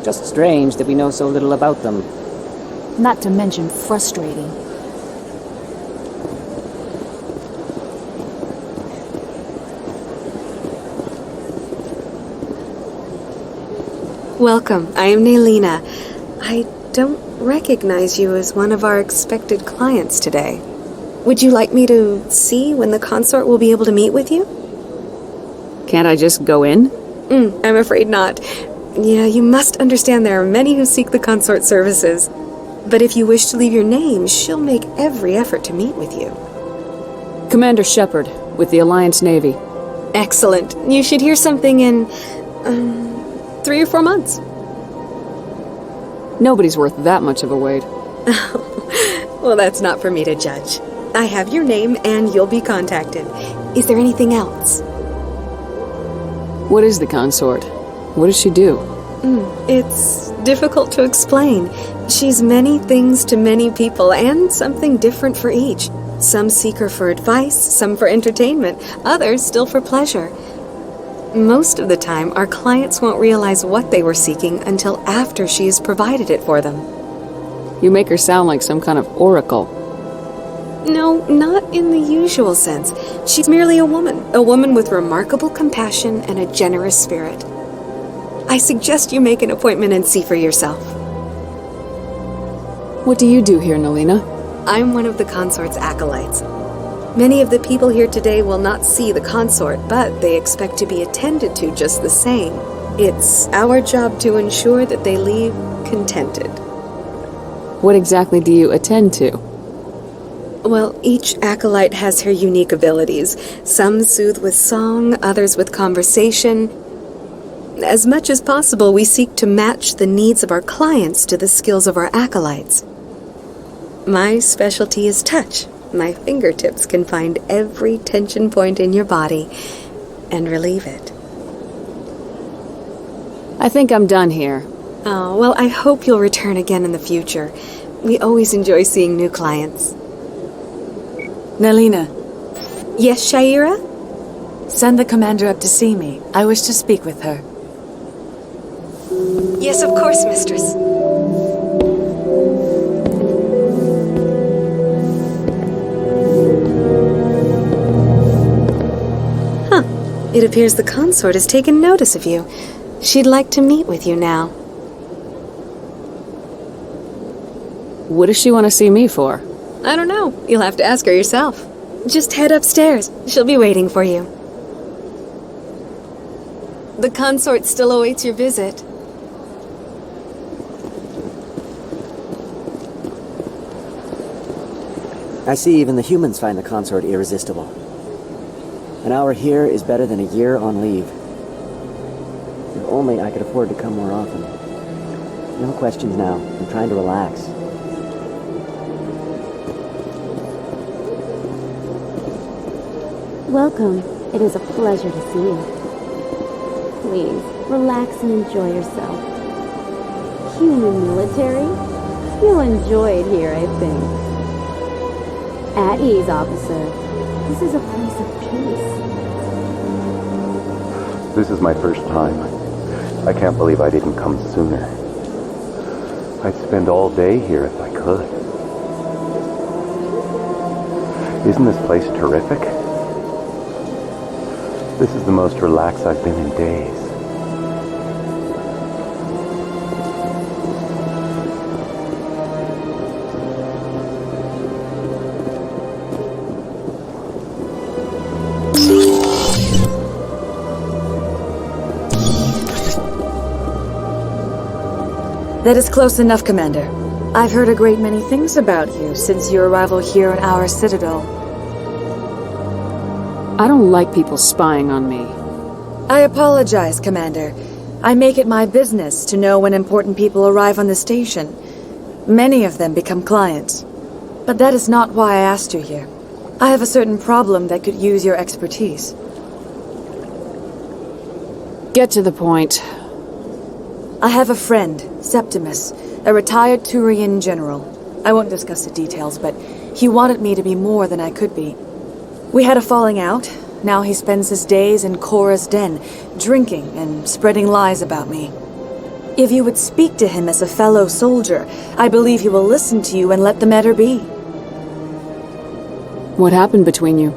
Speaker 8: Just strange that we know so little about them.
Speaker 2: Not to mention frustrating.
Speaker 9: Welcome, I am Naylina. I don't recognize you as one of our expected clients today. Would you like me to see when the consort will be able to meet with you?
Speaker 3: Can't I just go in?
Speaker 9: I'm afraid not. Yeah, you must understand there are many who seek the consort services. But if you wish to leave your name, she'll make every effort to meet with you.
Speaker 3: Commander Shepard, with the Alliance Navy.
Speaker 9: Excellent. You should hear something in 3 or 4 months.
Speaker 3: Nobody's worth that much of a wait.
Speaker 9: Well, that's not for me to judge. I have your name and you'll be contacted. Is there anything else?
Speaker 3: What is the consort? What does she do?
Speaker 9: It's difficult to explain. She's many things to many people and something different for each. Some seek her for advice, some for entertainment, others still for pleasure. Most of the time, our clients won't realize what they were seeking until after she has provided it for them.
Speaker 3: You make her sound like some kind of oracle.
Speaker 9: No, not in the usual sense. She's merely a woman with remarkable compassion and a generous spirit. I suggest you make an appointment and see for yourself.
Speaker 3: What do you do here, Naylina?
Speaker 9: I'm one of the consort's acolytes. Many of the people here today will not see the consort, but they expect to be attended to just the same. It's our job to ensure that they leave contented.
Speaker 3: What exactly do you attend to?
Speaker 9: Well, each acolyte has her unique abilities. Some soothe with song, others with conversation. As much as possible, we seek to match the needs of our clients to the skills of our acolytes. My specialty is touch. My fingertips can find every tension point in your body and relieve it.
Speaker 3: I think I'm done here.
Speaker 9: Oh, well, I hope you'll return again in the future. We always enjoy seeing new clients.
Speaker 10: Naylina.
Speaker 9: Yes, Shaira?
Speaker 10: Send the commander up to see me. I wish to speak with her.
Speaker 9: Yes, of course, mistress. It appears the consort has taken notice of you. She'd like to meet with you now.
Speaker 3: What does she want to see me for?
Speaker 9: I don't know. You'll have to ask her yourself. Just head upstairs. She'll be waiting for you. The consort still awaits your visit.
Speaker 8: I see even the humans find the consort irresistible. An hour here is better than a year on leave. If only I could afford to come more often. No questions now. I'm trying to relax.
Speaker 18: Welcome. It is a pleasure to see you. Please, relax and enjoy yourself. Human military? You'll enjoy it here, I think. At ease, officer. This is a place of peace.
Speaker 25: This is my first time. I can't believe I didn't come sooner. I'd spend all day here if I could. Isn't this place terrific? This is the most relaxed I've been in days.
Speaker 10: That is close enough, Commander. I've heard a great many things about you since your arrival here in our Citadel.
Speaker 3: I don't like people spying on me.
Speaker 10: I apologize, Commander. I make it my business to know when important people arrive on the station. Many of them become clients. But that is not why I asked you here. I have a certain problem that could use your expertise.
Speaker 3: Get to the point.
Speaker 10: I have a friend, Septimus, a retired Turian general. I won't discuss the details, but he wanted me to be more than I could be. We had a falling out. Now he spends his days in Korra's den, drinking and spreading lies about me. If you would speak to him as a fellow soldier, I believe he will listen to you and let the matter be.
Speaker 3: What happened between you?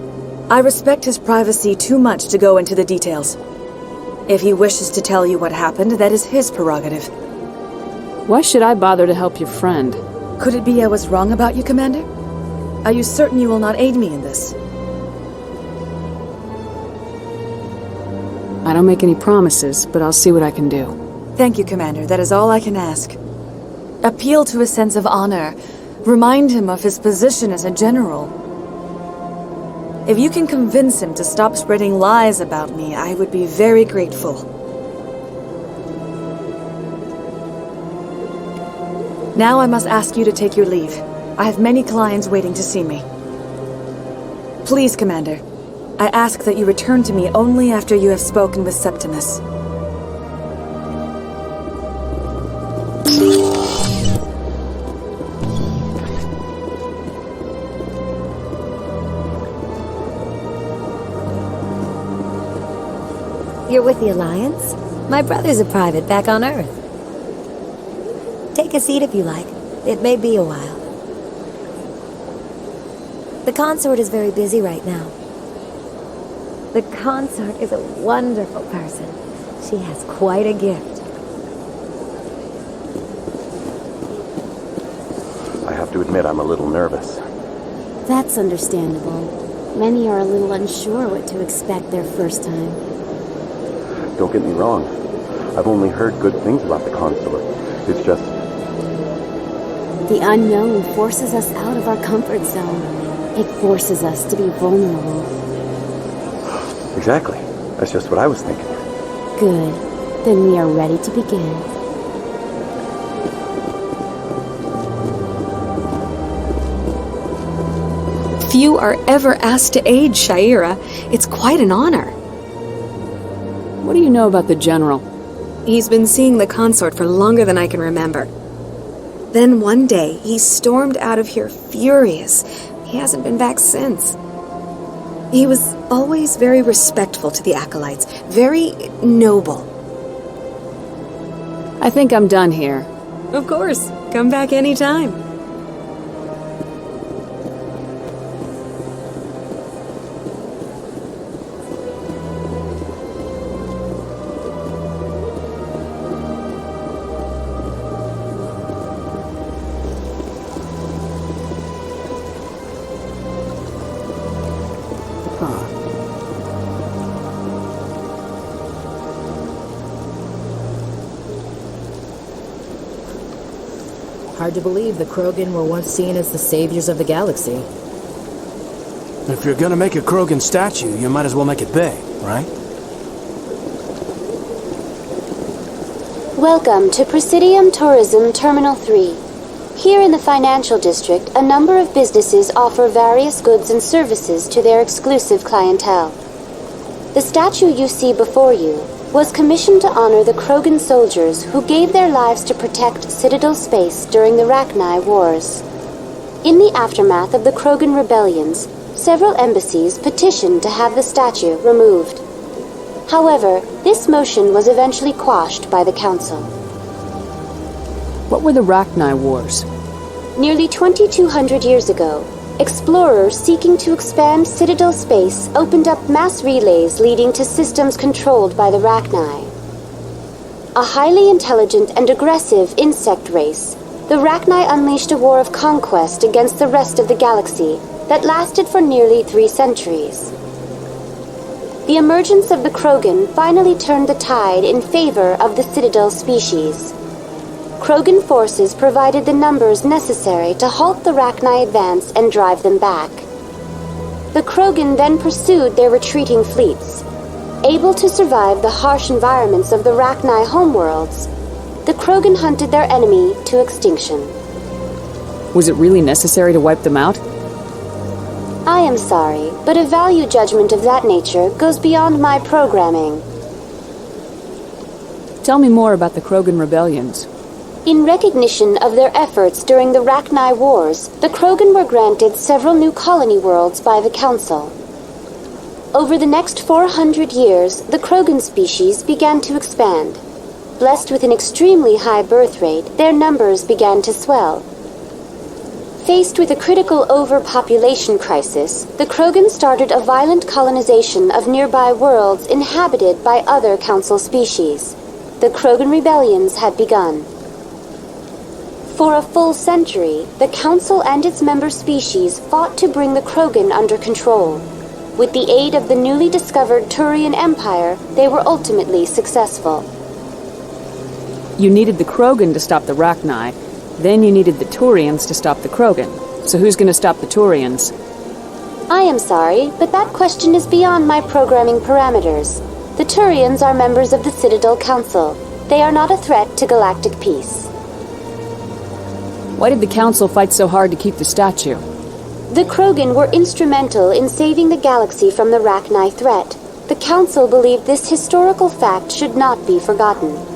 Speaker 10: I respect his privacy too much to go into the details. If he wishes to tell you what happened, that is his prerogative.
Speaker 3: Why should I bother to help your friend?
Speaker 10: Could it be I was wrong about you, Commander? Are you certain you will not aid me in this?
Speaker 3: I don't make any promises, but I'll see what I can do.
Speaker 10: Thank you, Commander. That is all I can ask. Appeal to his sense of honor. Remind him of his position as a general. If you can convince him to stop spreading lies about me, I would be very grateful. Now I must ask you to take your leave. I have many clients waiting to see me. Please, Commander, I ask that you return to me only after you have spoken with Septimus.
Speaker 5: You're with the Alliance? My brother's a private back on Earth. Take a seat if you like. It may be a while. The Consort is very busy right now. The Consort is a wonderful person. She has quite a gift.
Speaker 25: I have to admit I'm a little nervous.
Speaker 18: That's understandable. Many are a little unsure what to expect their first time.
Speaker 25: Don't get me wrong. I've only heard good things about the Consort. It's just...
Speaker 18: The unknown forces us out of our comfort zone. It forces us to be vulnerable.
Speaker 25: Exactly. That's just what I was thinking.
Speaker 18: Good. Then we are ready to begin.
Speaker 9: Few are ever asked to aid Sha'ira. It's quite an honor.
Speaker 3: What do you know about the General?
Speaker 9: He's been seeing the Consort for longer than I can remember. Then one day, he stormed out of here furious. He hasn't been back since. He was always very respectful to the Acolytes, very noble.
Speaker 3: I think I'm done here.
Speaker 9: Of course. Come back anytime.
Speaker 6: Hard to believe the Krogan were once seen as the saviors of the galaxy.
Speaker 1: If you're gonna make a krogan statue, you might as well make it big, right?
Speaker 18: Welcome to Presidium Tourism Terminal 3. Here in the financial district, a number of businesses offer various goods and services to their exclusive clientele. The statue you see before you was commissioned to honor the Krogan soldiers who gave their lives to protect Citadel space during the Rachni Wars. In the aftermath of the Krogan rebellions, several embassies petitioned to have the statue removed. However, this motion was eventually quashed by the Council.
Speaker 3: What were the Rachni Wars?
Speaker 18: Nearly 2,200 years ago, explorers seeking to expand Citadel space opened up mass relays leading to systems controlled by the Rachni. A highly intelligent and aggressive insect race, the Rachni unleashed a war of conquest against the rest of the galaxy that lasted for nearly 3 centuries. The emergence of the Krogan finally turned the tide in favor of the Citadel species. Krogan forces provided the numbers necessary to halt the Rachni advance and drive them back. The Krogan then pursued their retreating fleets. Able to survive the harsh environments of the Rachni homeworlds, the Krogan hunted their enemy to extinction.
Speaker 3: Was it really necessary to wipe them out?
Speaker 18: I am sorry, but a value judgment of that nature goes beyond my programming.
Speaker 3: Tell me more about the Krogan rebellions.
Speaker 18: In recognition of their efforts during the Rachni Wars, the Krogan were granted several new colony worlds by the Council. Over the next 400 years, the Krogan species began to expand. Blessed with an extremely high birth rate, their numbers began to swell. Faced with a critical overpopulation crisis, the Krogan started a violent colonization of nearby worlds inhabited by other Council species. The Krogan rebellions had begun. For a full century, the Council and its member species fought to bring the Krogan under control. With the aid of the newly discovered Turian Empire, they were ultimately successful.
Speaker 3: You needed the Krogan to stop the Rachni, then you needed the Turians to stop the Krogan. So who's going to stop the Turians?
Speaker 18: I am sorry, but that question is beyond my programming parameters. The Turians are members of the Citadel Council. They are not a threat to galactic peace.
Speaker 3: Why did the Council fight so hard to keep the statue?
Speaker 18: The Krogan were instrumental in saving the galaxy from the Rachni threat. The Council believed this historical fact should not be forgotten.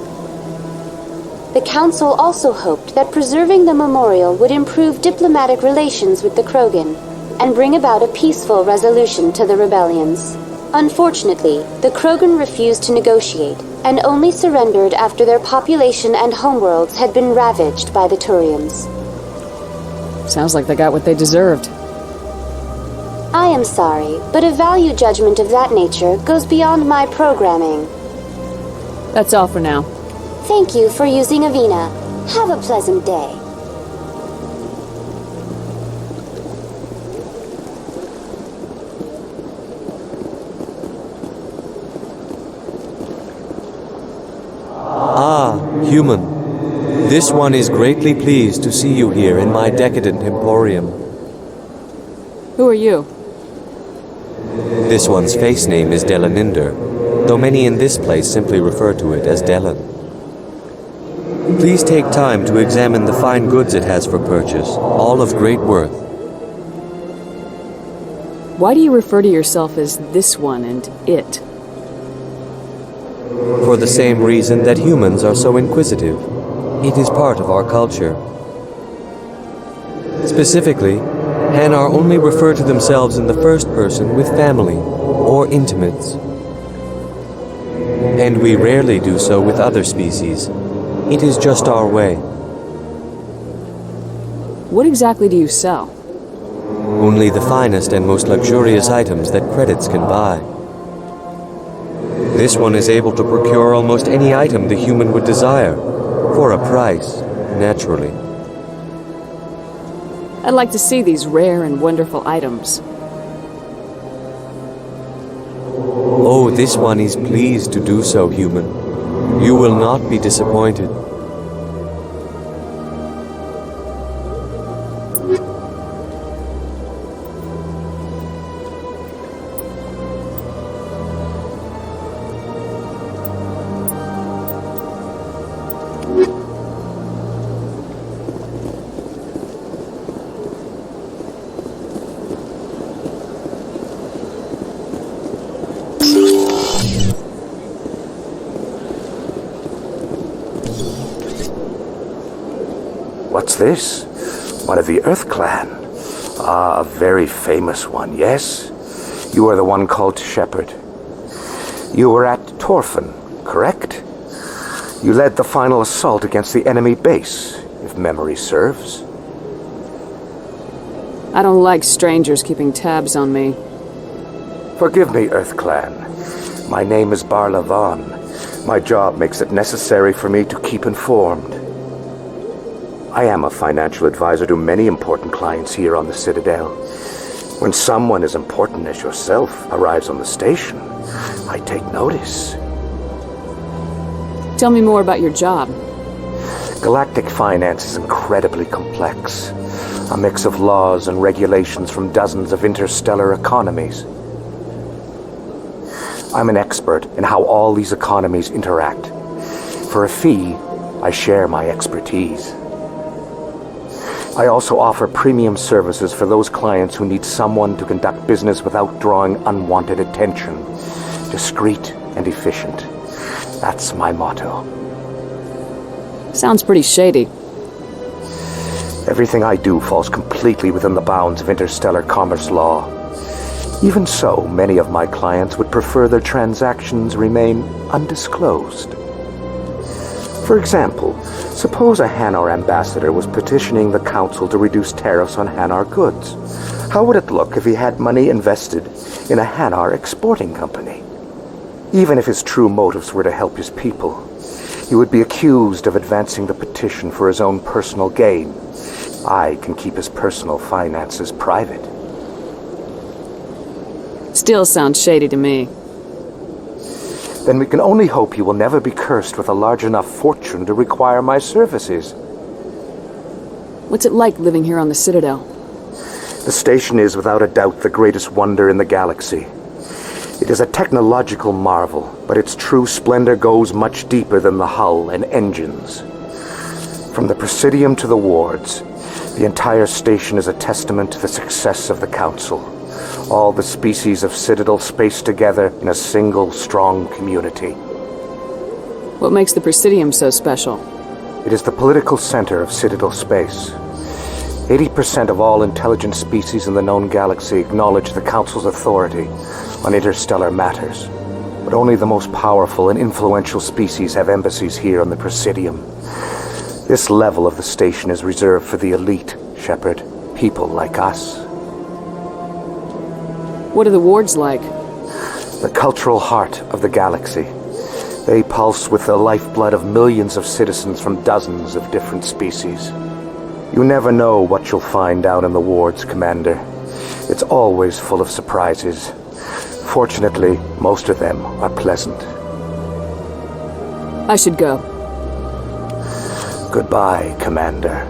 Speaker 18: The Council also hoped that preserving the memorial would improve diplomatic relations with the Krogan and bring about a peaceful resolution to the rebellions. Unfortunately, the Krogan refused to negotiate and only surrendered after their population and homeworlds had been ravaged by the Turians.
Speaker 3: Sounds like they got what they deserved.
Speaker 18: I am sorry, but a value judgment of that nature goes beyond my programming.
Speaker 3: That's all for now.
Speaker 18: Thank you for using Avina. Have a pleasant day.
Speaker 11: Ah, human. This one is greatly pleased to see you here in my decadent Emporium.
Speaker 3: Who are you?
Speaker 11: This one's face name is Delaninder, though many in this place simply refer to it as Delan. Please take time to examine the fine goods it has for purchase, all of great worth.
Speaker 3: Why do you refer to yourself as this one and it?
Speaker 11: For the same reason that humans are so inquisitive. It is part of our culture. Specifically, Hanar only refer to themselves in the first person with family or intimates. And we rarely do so with other species. It is just our way.
Speaker 3: What exactly do you sell?
Speaker 11: Only the finest and most luxurious items that credits can buy. This one is able to procure almost any item the human would desire, for a price, naturally.
Speaker 3: I'd like to see these rare and wonderful items.
Speaker 11: Oh, this one is pleased to do so, human. You will not be disappointed.
Speaker 12: What's this? One of the Earth Clan. Ah, a very famous one, yes? You are the one called Shepard. You were at Torfan, correct? You led the final assault against the enemy base, if memory serves.
Speaker 3: I don't like strangers keeping tabs on me.
Speaker 12: Forgive me, Earth Clan. My name is Barla Vaughn. My job makes it necessary for me to keep informed. I am a financial advisor to many important clients here on the Citadel. When someone as important as yourself arrives on the station, I take notice.
Speaker 3: Tell me more about your job.
Speaker 12: Galactic finance is incredibly complex. A mix of laws and regulations from dozens of interstellar economies. I'm an expert in how all these economies interact. For a fee, I share my expertise. I also offer premium services for those clients who need someone to conduct business without drawing unwanted attention. Discreet and efficient. That's my motto.
Speaker 3: Sounds pretty shady.
Speaker 12: Everything I do falls completely within the bounds of interstellar commerce law. Even so, many of my clients would prefer their transactions remain undisclosed. For example, suppose a Hanar ambassador was petitioning the Council to reduce tariffs on Hanar goods. How would it look if he had money invested in a Hanar exporting company? Even if his true motives were to help his people, he would be accused of advancing the petition for his own personal gain. I can keep his personal finances private.
Speaker 3: Still sounds shady to me.
Speaker 12: Then we can only hope you will never be cursed with a large enough fortune to require my services.
Speaker 3: What's it like living here on the Citadel?
Speaker 12: The station is without a doubt the greatest wonder in the galaxy. It is a technological marvel, but its true splendor goes much deeper than the hull and engines. From the Presidium to the wards, the entire station is a testament to the success of the Council. All the species of Citadel spaced together in a single, strong community.
Speaker 3: What makes the Presidium so special?
Speaker 12: It is the political center of Citadel space. 80% of all intelligent species in the known galaxy acknowledge the Council's authority on interstellar matters. But only the most powerful and influential species have embassies here on the Presidium. This level of the station is reserved for the elite, Shepard. People like us.
Speaker 3: What are the wards like?
Speaker 12: The cultural heart of the galaxy. They pulse with the lifeblood of millions of citizens from dozens of different species. You never know what you'll find out in the wards, Commander. It's always full of surprises. Fortunately, most of them are pleasant.
Speaker 3: I should go.
Speaker 12: Goodbye, Commander.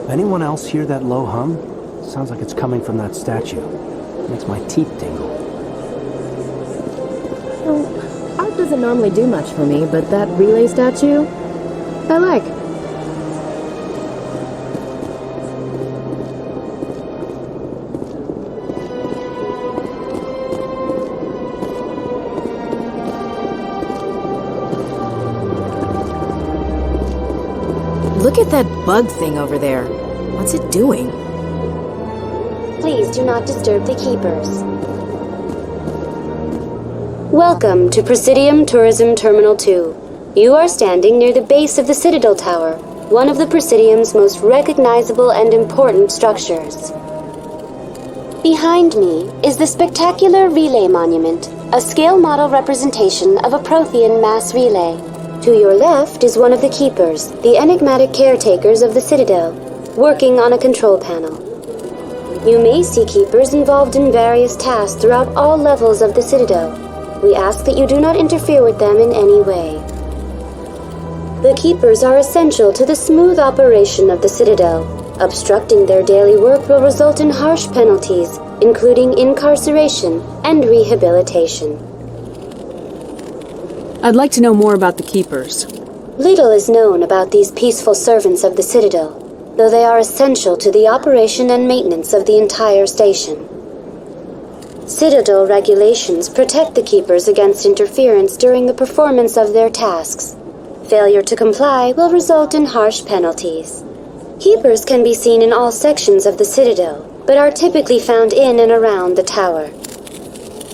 Speaker 1: Anyone else hear that low hum? Sounds like it's coming from that statue. Makes my teeth tingle.
Speaker 5: Well, art doesn't normally do much for me, but that relay statue, I like.
Speaker 6: Look at that bug thing over there. What's it doing?
Speaker 18: Please do not disturb the keepers. Welcome to Presidium Tourism Terminal 2. You are standing near the base of the Citadel Tower, one of the Presidium's most recognizable and important structures. Behind me is the spectacular Relay Monument, a scale model representation of a Prothean mass relay. To your left is one of the Keepers, the enigmatic caretakers of the Citadel, working on a control panel. You may see Keepers involved in various tasks throughout all levels of the Citadel. We ask that you do not interfere with them in any way. The Keepers are essential to the smooth operation of the Citadel. Obstructing their daily work will result in harsh penalties, including incarceration and rehabilitation.
Speaker 3: I'd like to know more about the Keepers.
Speaker 18: Little is known about these peaceful servants of the Citadel, though they are essential to the operation and maintenance of the entire station. Citadel regulations protect the Keepers against interference during the performance of their tasks. Failure to comply will result in harsh penalties. Keepers can be seen in all sections of the Citadel, but are typically found in and around the tower.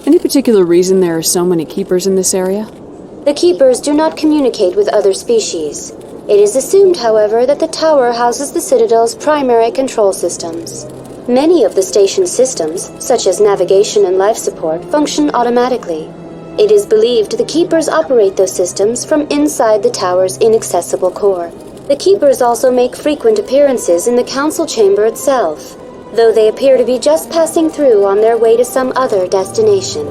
Speaker 3: Any particular reason there are so many Keepers in this area?
Speaker 18: The Keepers do not communicate with other species. It is assumed, however, that the tower houses the Citadel's primary control systems. Many of the station's systems, such as navigation and life support, function automatically. It is believed the Keepers operate those systems from inside the tower's inaccessible core. The Keepers also make frequent appearances in the Council chamber itself, though they appear to be just passing through on their way to some other destination.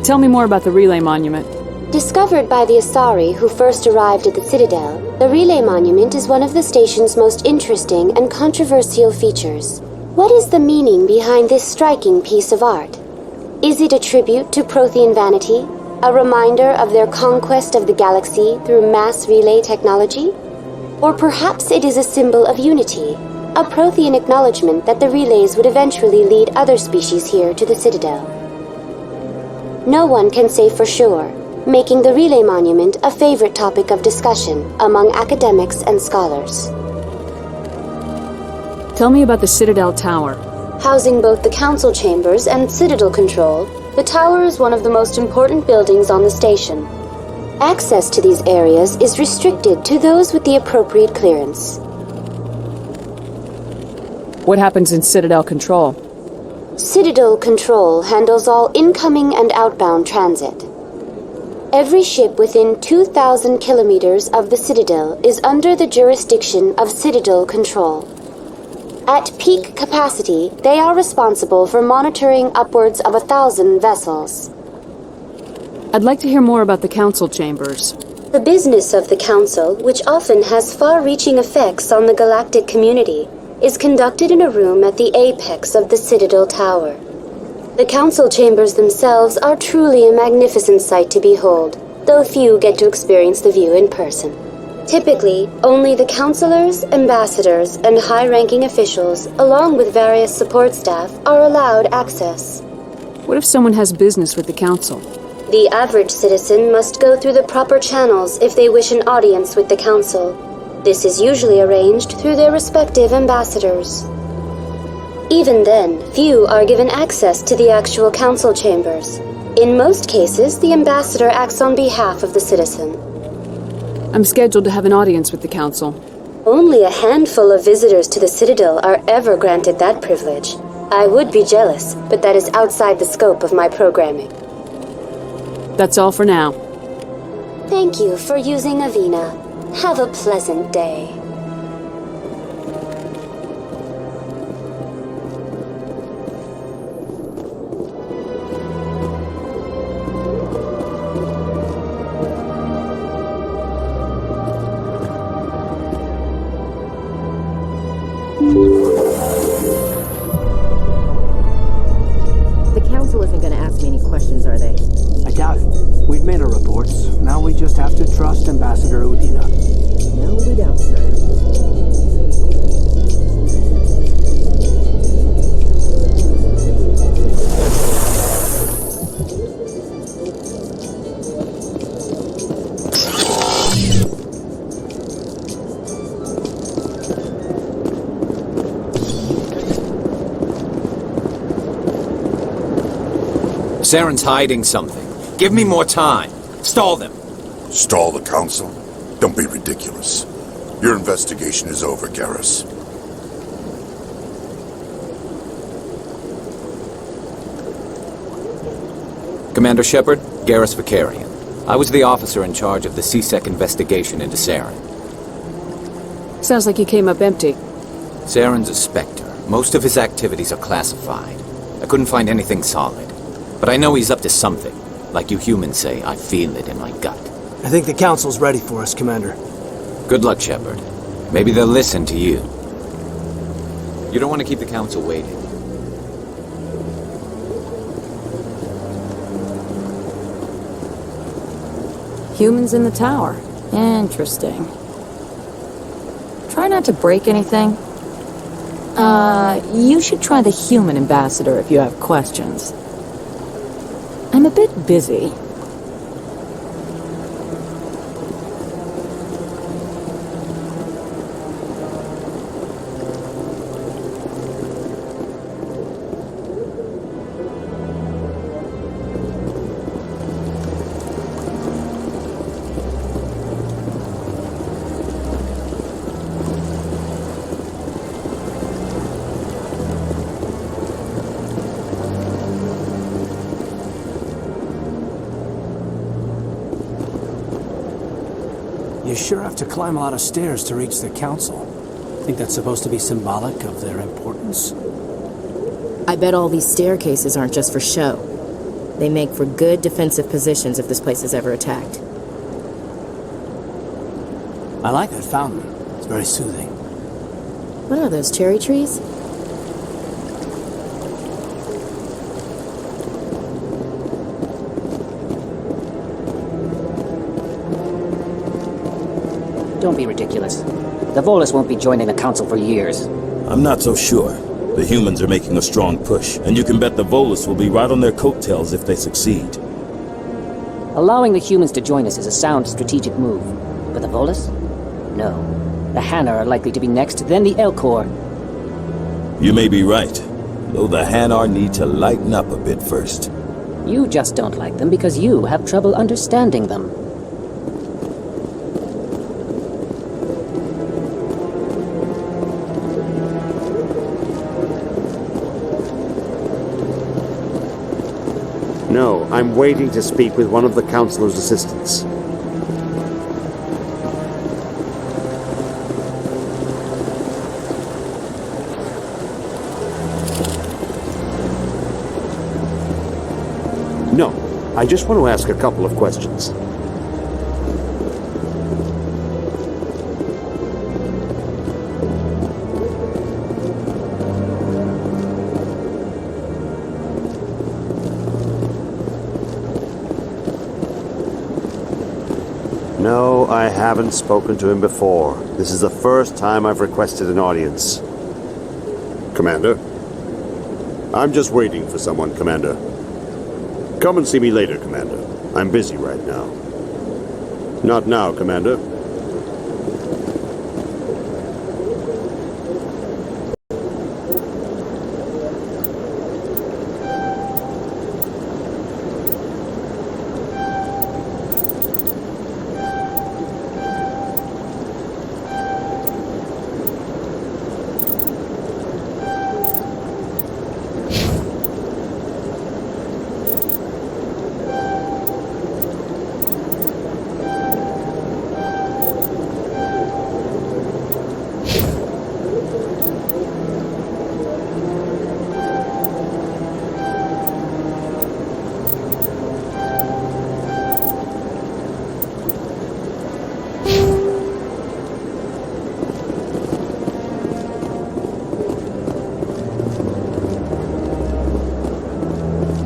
Speaker 3: Tell me more about the relay monument.
Speaker 18: Discovered by the Asari who first arrived at the Citadel, the relay monument is one of the station's most interesting and controversial features. What is the meaning behind this striking piece of art? Is it a tribute to Prothean vanity? A reminder of their conquest of the galaxy through mass relay technology? Or perhaps it is a symbol of unity, a Prothean acknowledgement that the relays would eventually lead other species here to the Citadel. No one can say for sure, making the relay monument a favorite topic of discussion among academics and scholars.
Speaker 3: Tell me about the Citadel Tower.
Speaker 18: Housing both the Council chambers and Citadel control, the tower is one of the most important buildings on the station. Access to these areas is restricted to those with the appropriate clearance.
Speaker 3: What happens in Citadel Control?
Speaker 18: Citadel Control handles all incoming and outbound transit. Every ship within 2,000 kilometers of the Citadel is under the jurisdiction of Citadel Control. At peak capacity, they are responsible for monitoring upwards of 1,000 vessels.
Speaker 3: I'd like to hear more about the Council chambers.
Speaker 18: The business of the Council, which often has far-reaching effects on the galactic community, is conducted in a room at the apex of the Citadel Tower. The Council chambers themselves are truly a magnificent sight to behold, though few get to experience the view in person. Typically, only the councilors, ambassadors, and high-ranking officials, along with various support staff, are allowed access.
Speaker 3: What if someone has business with the Council?
Speaker 18: The average citizen must go through the proper channels if they wish an audience with the Council. This is usually arranged through their respective ambassadors. Even then, few are given access to the actual Council chambers. In most cases, the ambassador acts on behalf of the citizen.
Speaker 3: I'm scheduled to have an audience with the Council.
Speaker 18: Only a handful of visitors to the Citadel are ever granted that privilege. I would be jealous, but that is outside the scope of my programming.
Speaker 3: That's all for now.
Speaker 18: Thank you for using Avina. Have a pleasant day.
Speaker 8: The Council isn't going to ask me any questions, are they?
Speaker 1: I doubt it. We've made our reports. Now we just have to trust Ambassador Udina.
Speaker 8: No, we don't, sir.
Speaker 13: Saren's hiding something. Give me more time. Stall them.
Speaker 21: Stall the Council? Don't be ridiculous. Your investigation is over, Garrus.
Speaker 13: Commander Shepard, Garrus Vakarian. I was the officer in charge of the C-Sec investigation into Saren.
Speaker 3: Sounds like you came up empty.
Speaker 13: Saren's a Spectre. Most of his activities are classified. I couldn't find anything solid. But I know he's up to something. Like you humans say, I feel it in my gut.
Speaker 1: I think the Council's ready for us, Commander.
Speaker 13: Good luck, Shepard. Maybe they'll listen to you. You don't want to keep the Council waiting.
Speaker 10: Humans in the tower. Interesting. Try not to break anything. You should try the human ambassador if you have questions. I'm a bit busy.
Speaker 1: You sure have to climb a lot of stairs to reach the Council. Think that's supposed to be symbolic of their importance?
Speaker 6: I bet all these staircases aren't just for show. They make for good defensive positions if this place is ever attacked.
Speaker 1: I like that fountain. It's very soothing.
Speaker 6: What are those, cherry trees?
Speaker 14: Don't be ridiculous. The volus won't be joining the Council for years.
Speaker 15: I'm not so sure. The humans are making a strong push, and you can bet the volus will be right on their coattails if they succeed.
Speaker 14: Allowing the humans to join us is a sound strategic move. But the volus? No. The Hanar are likely to be next, then the Elcor.
Speaker 15: You may be right, though the Hanar need to lighten up a bit first.
Speaker 14: You just don't like them because you have trouble understanding them.
Speaker 17: No, I'm waiting to speak with one of the Councilor's assistants. No, I just want to ask a couple of questions. No, I haven't spoken to him before. This is the first time I've requested an audience. Commander? I'm just waiting for someone, Commander. Come and see me later, Commander. I'm busy right now. Not now, Commander.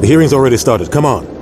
Speaker 19: The hearing's already started. Come on.